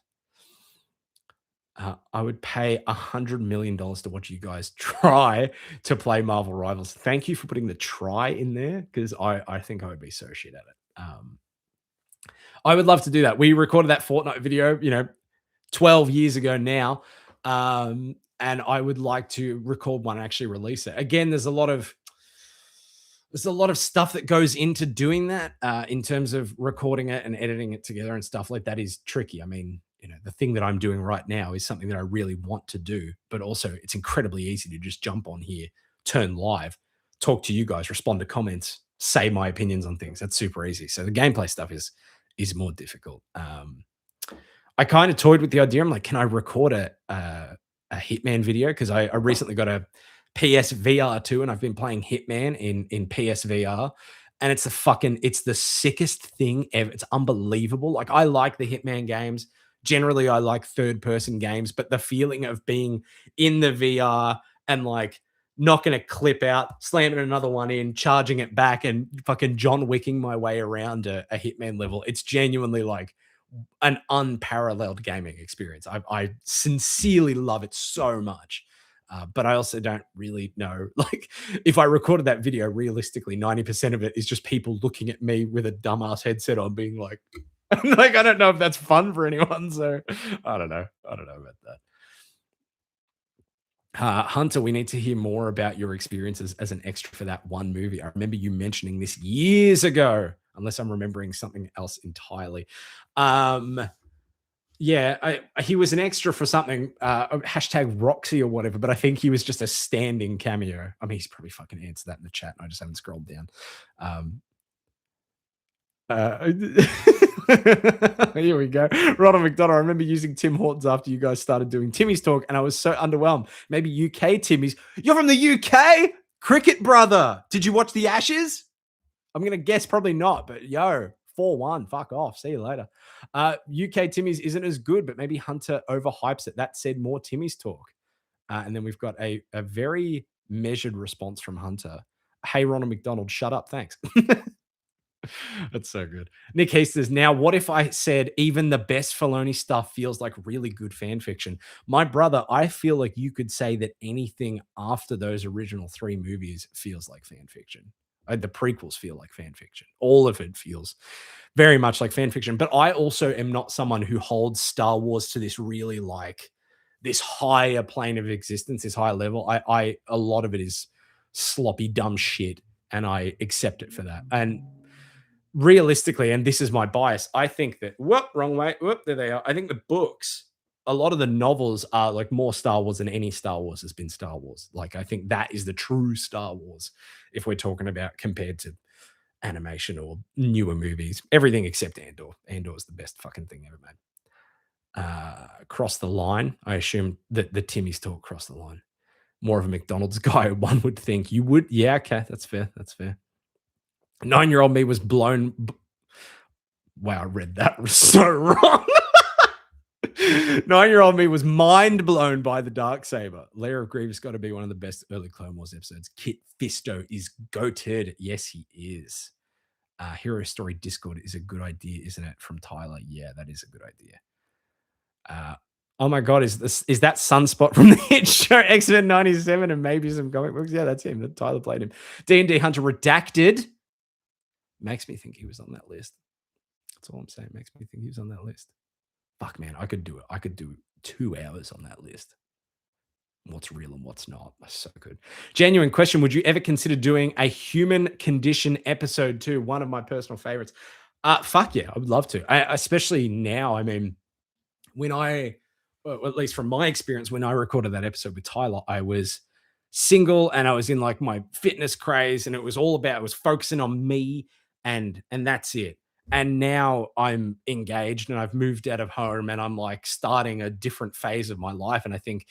[SPEAKER 1] I would pay $100 million to watch you guys try to play Marvel Rivals. Thank you for putting the try in there, because I think I would be so shit at it. I would love to do that. We recorded that Fortnite video, 12 years ago now. And I would like to record one and actually release it. Again, there's a lot of stuff that goes into doing that in terms of recording it and editing it together and stuff like that is tricky. I mean, the thing that I'm doing right now is something that I really want to do, but also it's incredibly easy to just jump on here, turn live, talk to you guys, respond to comments, say my opinions on things. That's super easy. So the gameplay stuff is more difficult. I kind of toyed with the idea. I'm like, can I record a Hitman video? Because I recently got a PSVR 2 and I've been playing Hitman in PSVR. And it's the sickest thing ever. It's unbelievable. Like, I like the Hitman games. Generally, I like third person games, but the feeling of being in the VR and like knocking a clip out, slamming another one in, charging it back, and fucking John Wicking my way around a Hitman level. It's genuinely like an unparalleled gaming experience. I sincerely love it so much. But I also don't really know. Like, if I recorded that video, realistically, 90% of it is just people looking at me with a dumbass headset on, being like, like, I don't know if that's fun for anyone. So I don't know. I don't know about that. Hunter, we need to hear more about your experiences as an extra for that one movie. I remember you mentioning this years ago, unless I'm remembering something else entirely. Yeah, he was an extra for something, hashtag Roxy or whatever, but I think he was just a standing cameo. I mean, he's probably fucking answered that in the chat, and I just haven't scrolled down. Here we go. Ronald McDonald, I remember using Tim Hortons after you guys started doing Timmy's Talk, and I was so underwhelmed. Maybe UK Timmy's. You're from the UK? Cricket brother. Did you watch the Ashes? I'm going to guess probably not, but yo, 4-1. Fuck off. See you later. UK Timmy's isn't as good, but maybe Hunter overhypes it. That said, more Timmy's Talk. And then we've got a very measured response from Hunter. Hey, Ronald McDonald, shut up. Thanks. That's so good. Nick Hasters, now what if I said even the best Filoni stuff feels like really good fan fiction? My brother, I feel like you could say that anything after those original 3 movies feels like fan fiction. The prequels feel like fan fiction. All of it feels very much like fan fiction. But I also am not someone who holds Star Wars to this really like this higher plane of existence, this higher level. A lot of it is sloppy, dumb shit, and I accept it for that. And realistically, and this is my bias, I think that wrong way, there they are. I think the books, a lot of the novels are like more Star Wars than any Star Wars has been Star Wars. Like, I think that is the true Star Wars if we're talking about compared to animation or newer movies. Everything except Andor. Andor is the best fucking thing ever made. Cross the line. I assume that the Timmy's Talk crossed the line. More of a McDonald's guy, one would think. You would? Yeah, okay, that's fair. That's fair. 9-year-old me was blown. Wow, I read that so wrong. 9-year-old me was mind blown by the Darksaber. Lair of Grievous got to be one of the best early Clone Wars episodes. Kit Fisto is goated. Yes, he is. Hero Story Discord is a good idea, isn't it? From Tyler. Yeah, that is a good idea. Oh my God, is that Sunspot from the hit show X-Men 97 and maybe some comic books? Yeah, that's him. Tyler played him. D&D Hunter Redacted. Makes me think he was on that list. That's all I'm saying. Makes me think he was on that list. Fuck, man, I could do it. I could do 2 hours on that list. What's real and what's not. That's so good. Genuine question. Would you ever consider doing a Human Condition episode 2? One of my personal favorites. Fuck yeah, I would love to. Especially now. I mean, when well, at least from my experience, when I recorded that episode with Tyler, I was single and I was in like my fitness craze, and it was focusing on me and that's it. And now I'm engaged and I've moved out of home and I'm like starting a different phase of my life. And I think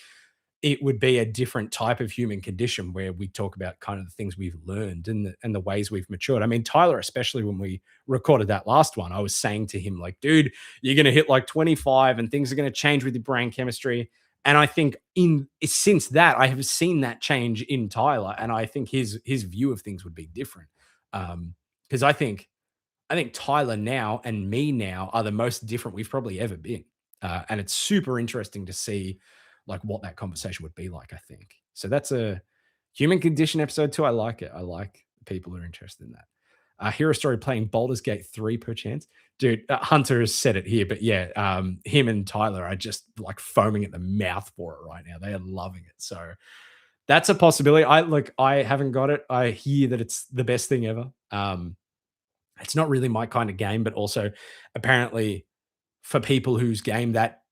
[SPEAKER 1] it would be a different type of human condition where we talk about kind of the things we've learned and the ways we've matured. I mean, Tyler, especially when we recorded that last one, I was saying to him, like, dude, you're going to hit like 25 and things are going to change with your brain chemistry. And I think since that, I have seen that change in Tyler. And I think his view of things would be different. Because I think Tyler now and me now are the most different we've probably ever been. And it's super interesting to see like what that conversation would be like, I think. So that's a Human Condition episode 2. I like it. I like people who are interested in that. Hero Story playing Baldur's Gate 3 perchance. Dude, Hunter has said it here, but yeah, him and Tyler are just like foaming at the mouth for it right now. They are loving it. So that's a possibility. I haven't got it. I hear that it's the best thing ever. It's not really my kind of game, but also apparently for people whose game that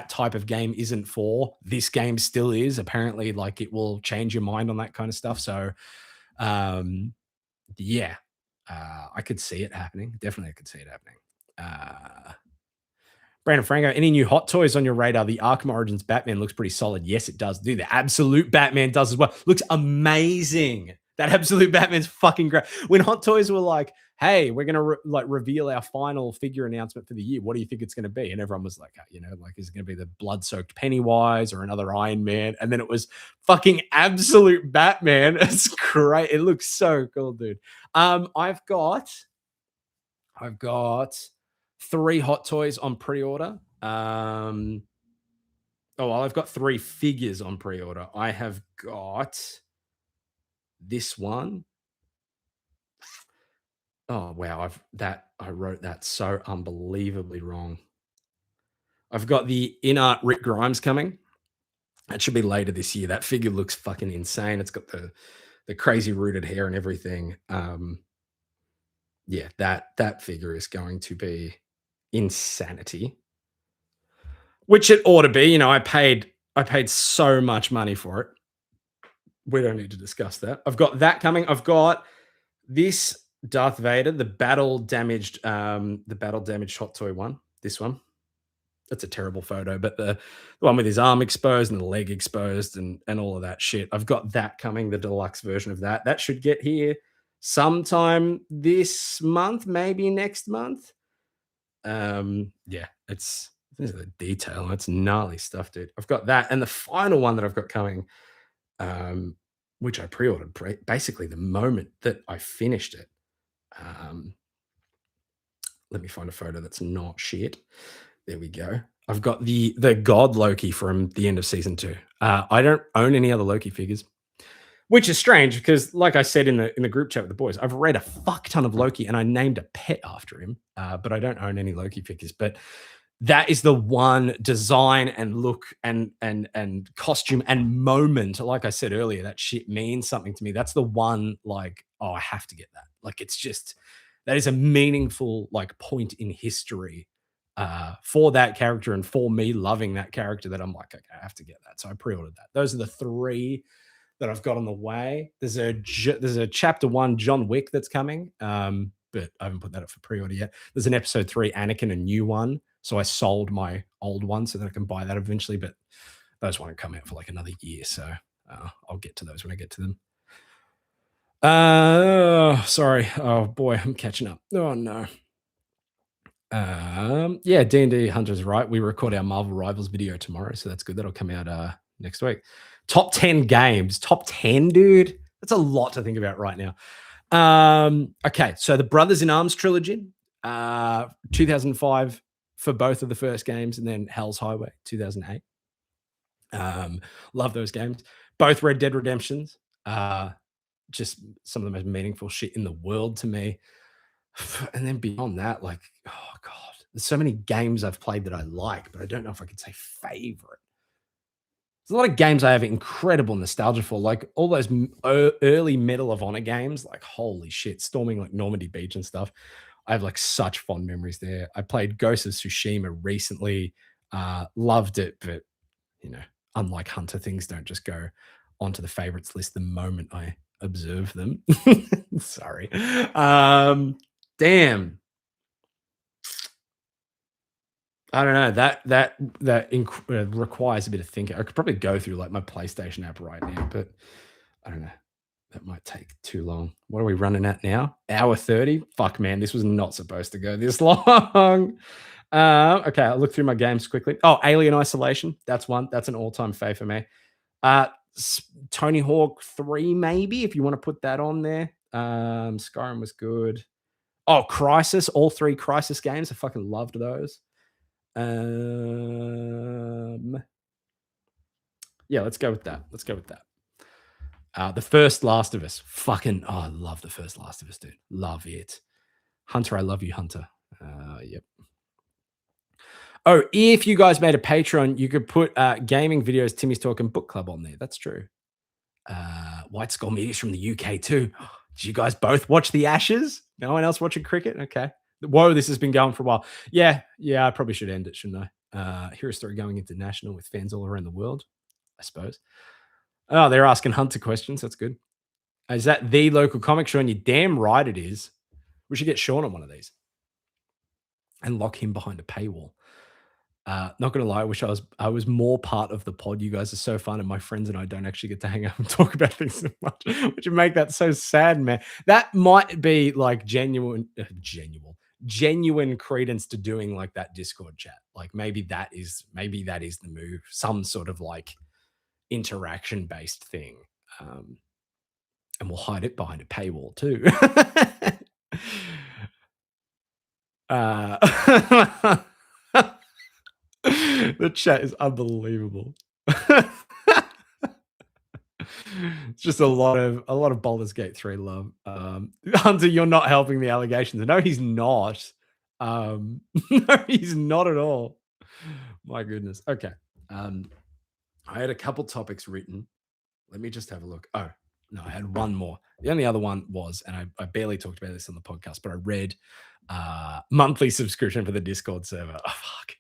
[SPEAKER 1] type of game isn't for, this game still is. Apparently, like, it will change your mind on that kind of stuff. So Yeah, I could see it happening. Definitely, I could see it happening. Brandon Franco, any new hot toys on your radar? The Arkham Origins Batman looks pretty solid. Yes, it does. Dude, the Absolute Batman does as well. Looks amazing. That Absolute Batman's fucking great. When Hot Toys were like, "Hey, we're gonna reveal our final figure announcement for the year. What do you think it's gonna be?" And everyone was like, like, is it gonna be the blood-soaked Pennywise or another Iron Man? And then it was fucking Absolute Batman. It's great. It looks so cool, dude. I've got 3 Hot Toys on pre-order. I've got 3 figures on pre-order. I have got this one. Oh wow, I wrote that so unbelievably wrong. I've got the in-art Rick Grimes coming. That should be later this year. That figure looks fucking insane. It's got the crazy rooted hair and everything. Yeah, that figure is going to be insanity. Which it ought to be. You know, I paid so much money for it. We don't need to discuss that. I've got that coming. I've got this Darth Vader, the battle damaged hot toy one. This one. That's a terrible photo, but the one with his arm exposed and the leg exposed and all of that shit. I've got that coming, the deluxe version of that. That should get here sometime this month, maybe next month. Yeah, this is the detail. It's gnarly stuff, dude. I've got that, and the final one that I've got coming, which I pre-ordered basically the moment that I finished it. Let me find a photo that's not shit. There we go. I've got the God Loki from the end of season 2. I don't own any other Loki figures, which is strange because, like I said in the group chat with the boys, I've read a fuck ton of Loki and I named a pet after him, but I don't own any Loki figures. But that is the one design and look and costume and moment. Like I said earlier, that shit means something to me. That's the one, like, oh, I have to get that. Like, it's just, that is a meaningful, like, point in history for that character and for me loving that character, that I'm like, okay, I have to get that. So I pre-ordered that. Those are the 3 that I've got on the way. There's a chapter 1 John Wick that's coming, but I haven't put that up for pre-order yet. There's an episode 3 Anakin, a new one. So I sold my old one so that I can buy that eventually, but those won't come out for like another year. So I'll get to those when I get to them. Sorry. Oh boy, I'm catching up. Oh no. Yeah, D&D Hunter's right. We record our Marvel Rivals video tomorrow, so that's good. That'll come out next week. Top 10 games. Top 10, dude. That's a lot to think about right now. Okay, so the Brothers in Arms trilogy, 2005 for both of the first games, and then Hell's Highway, 2008. Love those games. Both Red Dead Redemptions. Just some of the most meaningful shit in the world to me. And then beyond that, like, oh god, there's so many games I've played that I like, but I don't know if I could say favorite. There's a lot of games I have incredible nostalgia for, like all those early Medal of Honor games. Like, holy shit, storming like Normandy Beach and stuff. I have like such fond memories there. I played Ghost of Tsushima recently, loved it, but you know, unlike Hunter, things don't just go onto the favorites list the moment I observe them. Sorry. Damn. I don't know. That requires a bit of thinking. I could probably go through like my PlayStation app right now, but I don't know. That might take too long. What are we running at now? Hour 30? Fuck, man. This was not supposed to go this long. Okay, I'll look through my games quickly. Oh, Alien Isolation. That's one. That's an all-time fave for me. Tony Hawk 3, maybe, if you want to put that on there. Skyrim was good. Oh, Crisis. All 3 Crisis games. I fucking loved those. Yeah, let's go with that. The first Last of Us. Fucking, I love the first Last of Us, dude. Love it. Hunter, I love you, Hunter. Yep. Oh, if you guys made a Patreon, you could put gaming videos, Timmy's Talking Book Club on there. That's true. White Skull Media's from the UK too. Did you guys both watch The Ashes? No one else watching cricket? Okay. Whoa, this has been going for a while. Yeah, I probably should end it, shouldn't I? Hero Story going international with fans all around the world, I suppose. Oh, they're asking Hunter questions. That's good. Is that the local comic show? And you're damn right it is. We should get Sean on one of these and lock him behind a paywall. Not gonna lie, I wish I was more part of the pod. You guys are so fun, and my friends and I don't actually get to hang out and talk about things so much, which would make that so sad, man. That might be like genuine credence to doing like that Discord chat. Like maybe that is the move. Some sort of like interaction based thing, and we'll hide it behind a paywall too. The chat is unbelievable. It's just a lot of Baldur's Gate 3 love. Hunter, you're not helping the allegations. No, he's not. No, he's not at all. My goodness. Okay. I had a couple topics written. Let me just have a look. Oh, no, I had one more. The only other one was, and I barely talked about this on the podcast, but I read monthly subscription for the Discord server. Oh, fuck.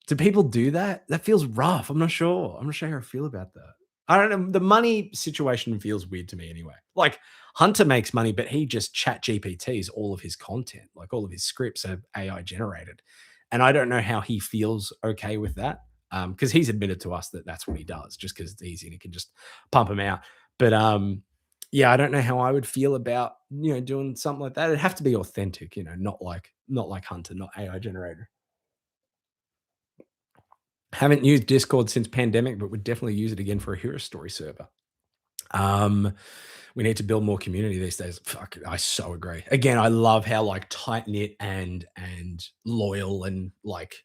[SPEAKER 1] Do people do that? That feels rough. I'm not sure. I'm not sure how I feel about that. I don't know. The money situation feels weird to me anyway. Like Hunter makes money, but he just chat GPTs all of his content. Like all of his scripts are AI generated. And I don't know how he feels okay with that. Because he's admitted to us that that's what he does, just because it's easy and he can just pump them out. But yeah, I don't know how I would feel about doing something like that. It'd have to be authentic, not like Hunter, not AI generator. Haven't used Discord since pandemic, but would definitely use it again for a hero story server. We need to build more community these days. Fuck, I so agree. Again, I love how like tight knit and loyal and like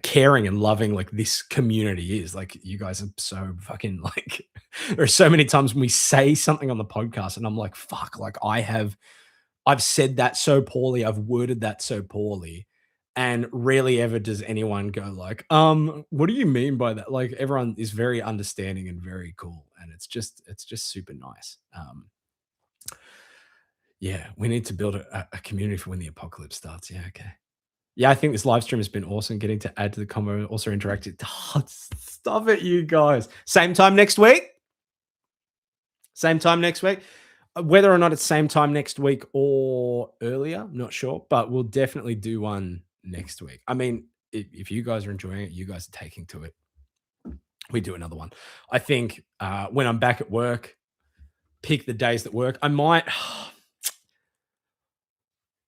[SPEAKER 1] caring and loving like this community is. Like you guys are so fucking like. There are so many times when we say something on the podcast, and I'm like, fuck, like I've said that so poorly, I've worded that so poorly. And rarely ever does anyone go like, what do you mean by that? Like everyone is very understanding and very cool. And it's just super nice. Yeah, we need to build a community for when the apocalypse starts. Yeah, okay. Yeah, I think this live stream has been awesome. Getting to add to the combo, also interactive. Oh, stop it, you guys. Same time next week. Same time next week. Whether or not it's same time next week or earlier, not sure, but we'll definitely do one next week. I mean, if you guys are enjoying it, you guys are taking to it, we do another one. I think when I'm back at work, pick the days that work.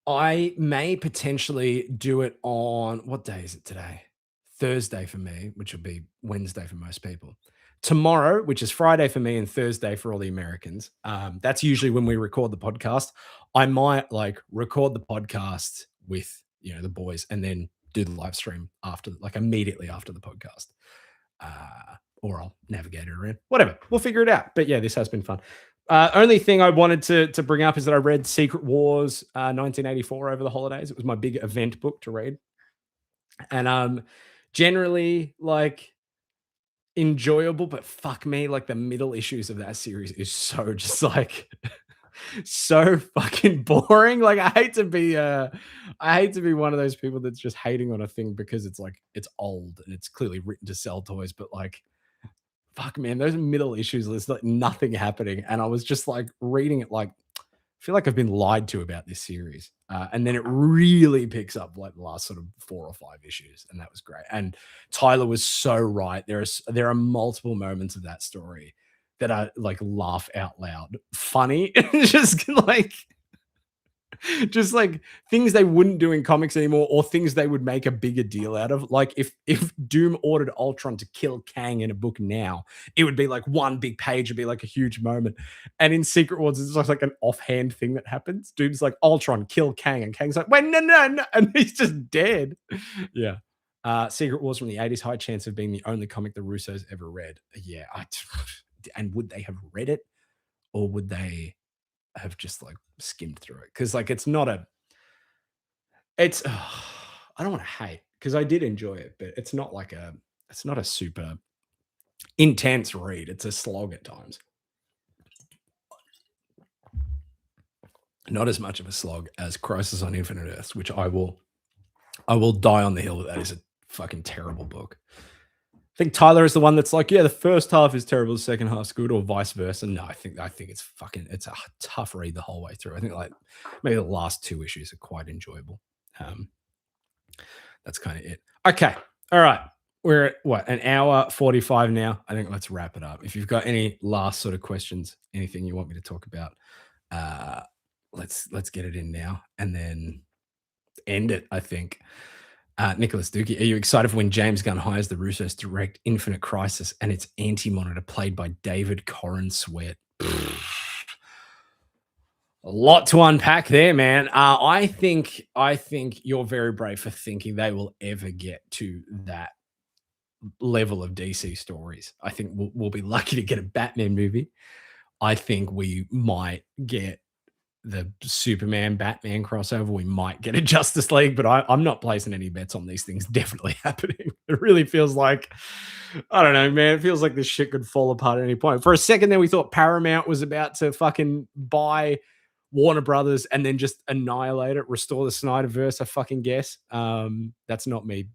[SPEAKER 1] I may potentially do it on, what day is it today? Thursday for me, which will be Wednesday for most people. Tomorrow, which is Friday for me and Thursday for all the Americans. That's usually when we record the podcast. I might like record the podcast with the boys and then do the live stream after, like immediately after the podcast. Or I'll navigate it around. Whatever. We'll figure it out. But yeah, this has been fun. Only thing I wanted to bring up is that I read Secret Wars 1984 over the holidays. It was my big event book to read. And generally like enjoyable, but fuck me, like the middle issues of that series is so just like so fucking boring. Like I hate to be one of those people that's just hating on a thing because it's like it's old and it's clearly written to sell toys, but like fuck man, those middle issues, there's like nothing happening. And I was just like reading it like I feel like I've been lied to about this series. And then it really picks up like the last sort of 4 or 5 issues. And that was great. And Tyler was so right. There are multiple moments of that story that are like laugh out loud funny. just like things they wouldn't do in comics anymore, or things they would make a bigger deal out of. Like if Doom ordered Ultron to kill Kang in a book now, it would be like one big page, it'd be like a huge moment. And in Secret Wars, it's just like an offhand thing that happens. Doom's like, Ultron, kill Kang, and Kang's like, wait, no, and he's just dead. Yeah. Secret Wars from the 80s, high chance of being the only comic the Russos ever read. Yeah. And would they have read it, or would they have just like skimmed through it? Because like I don't want to hate, because I did enjoy it, but it's not a super intense read. It's a slog at times. Not as much of a slog as Crisis on Infinite Earths, which I will die on the hill that is a fucking terrible book. think Tyler is the one that's like, yeah, the first half is terrible, the second half's good, or vice versa. No, I think it's a tough read the whole way through. I think like maybe the last 2 issues are quite enjoyable. That's kind of it. Okay. All right. We're at what, an hour 45 now. I think let's wrap it up. If you've got any last sort of questions, anything you want me to talk about, let's get it in now and then end it, I think. Nicholas Dookie, are you excited for when James Gunn hires the Russos to direct Infinite Crisis and its Anti-Monitor played by David Corrin Sweat? A lot to unpack there, man. I think you're very brave for thinking they will ever get to that level of DC stories. I think we'll be lucky to get a Batman movie. I think we might get the Superman Batman crossover. We might get a Justice League, but I'm not placing any bets on these things definitely happening. It really feels like, I don't know, man. It feels like this shit could fall apart at any point. For a second there, we thought Paramount was about to fucking buy Warner Brothers and then just annihilate it, restore the Snyderverse, I fucking guess. That's not me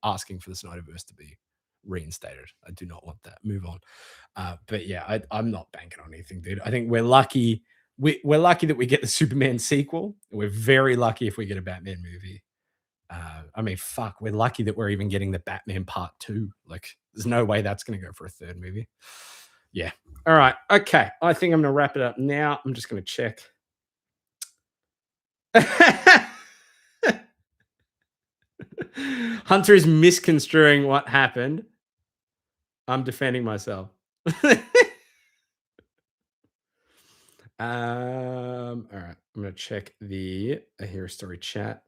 [SPEAKER 1] asking for the Snyderverse to be reinstated. I do not want that. Move on. But yeah, I'm not banking on anything, dude. I think we're lucky. We're lucky that we get the Superman sequel. We're very lucky if we get a Batman movie. I mean, fuck, we're lucky that we're even getting the Batman Part 2. Like, there's no way that's going to go for a third movie. Yeah. All right. Okay. I think I'm going to wrap it up now. I'm just going to check. Hunter is misconstruing what happened. I'm defending myself. All right. I'm going to check the A Hero Story chat.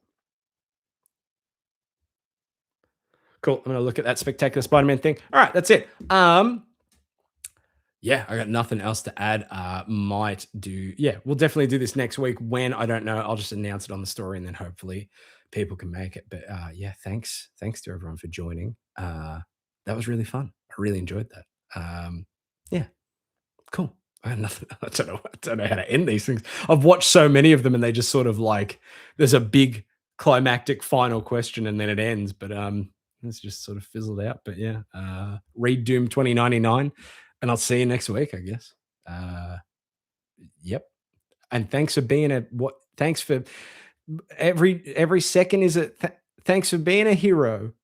[SPEAKER 1] Cool. I'm going to look at that spectacular Spider-Man thing. All right. That's it. Yeah, I got nothing else to add. We'll definitely do this next week. When, I don't know. I'll just announce it on the story and then hopefully people can make it. But yeah, thanks to everyone for joining. That was really fun. I really enjoyed that. Yeah, cool. I have nothing. I don't know how to end these things. I've watched so many of them and they just sort of like, there's a big climactic final question and then it ends. But it's just sort of fizzled out. But yeah, read Doom 2099. And I'll see you next week, I guess. Yep. And thanks for being thanks for every second is thanks for being a hero.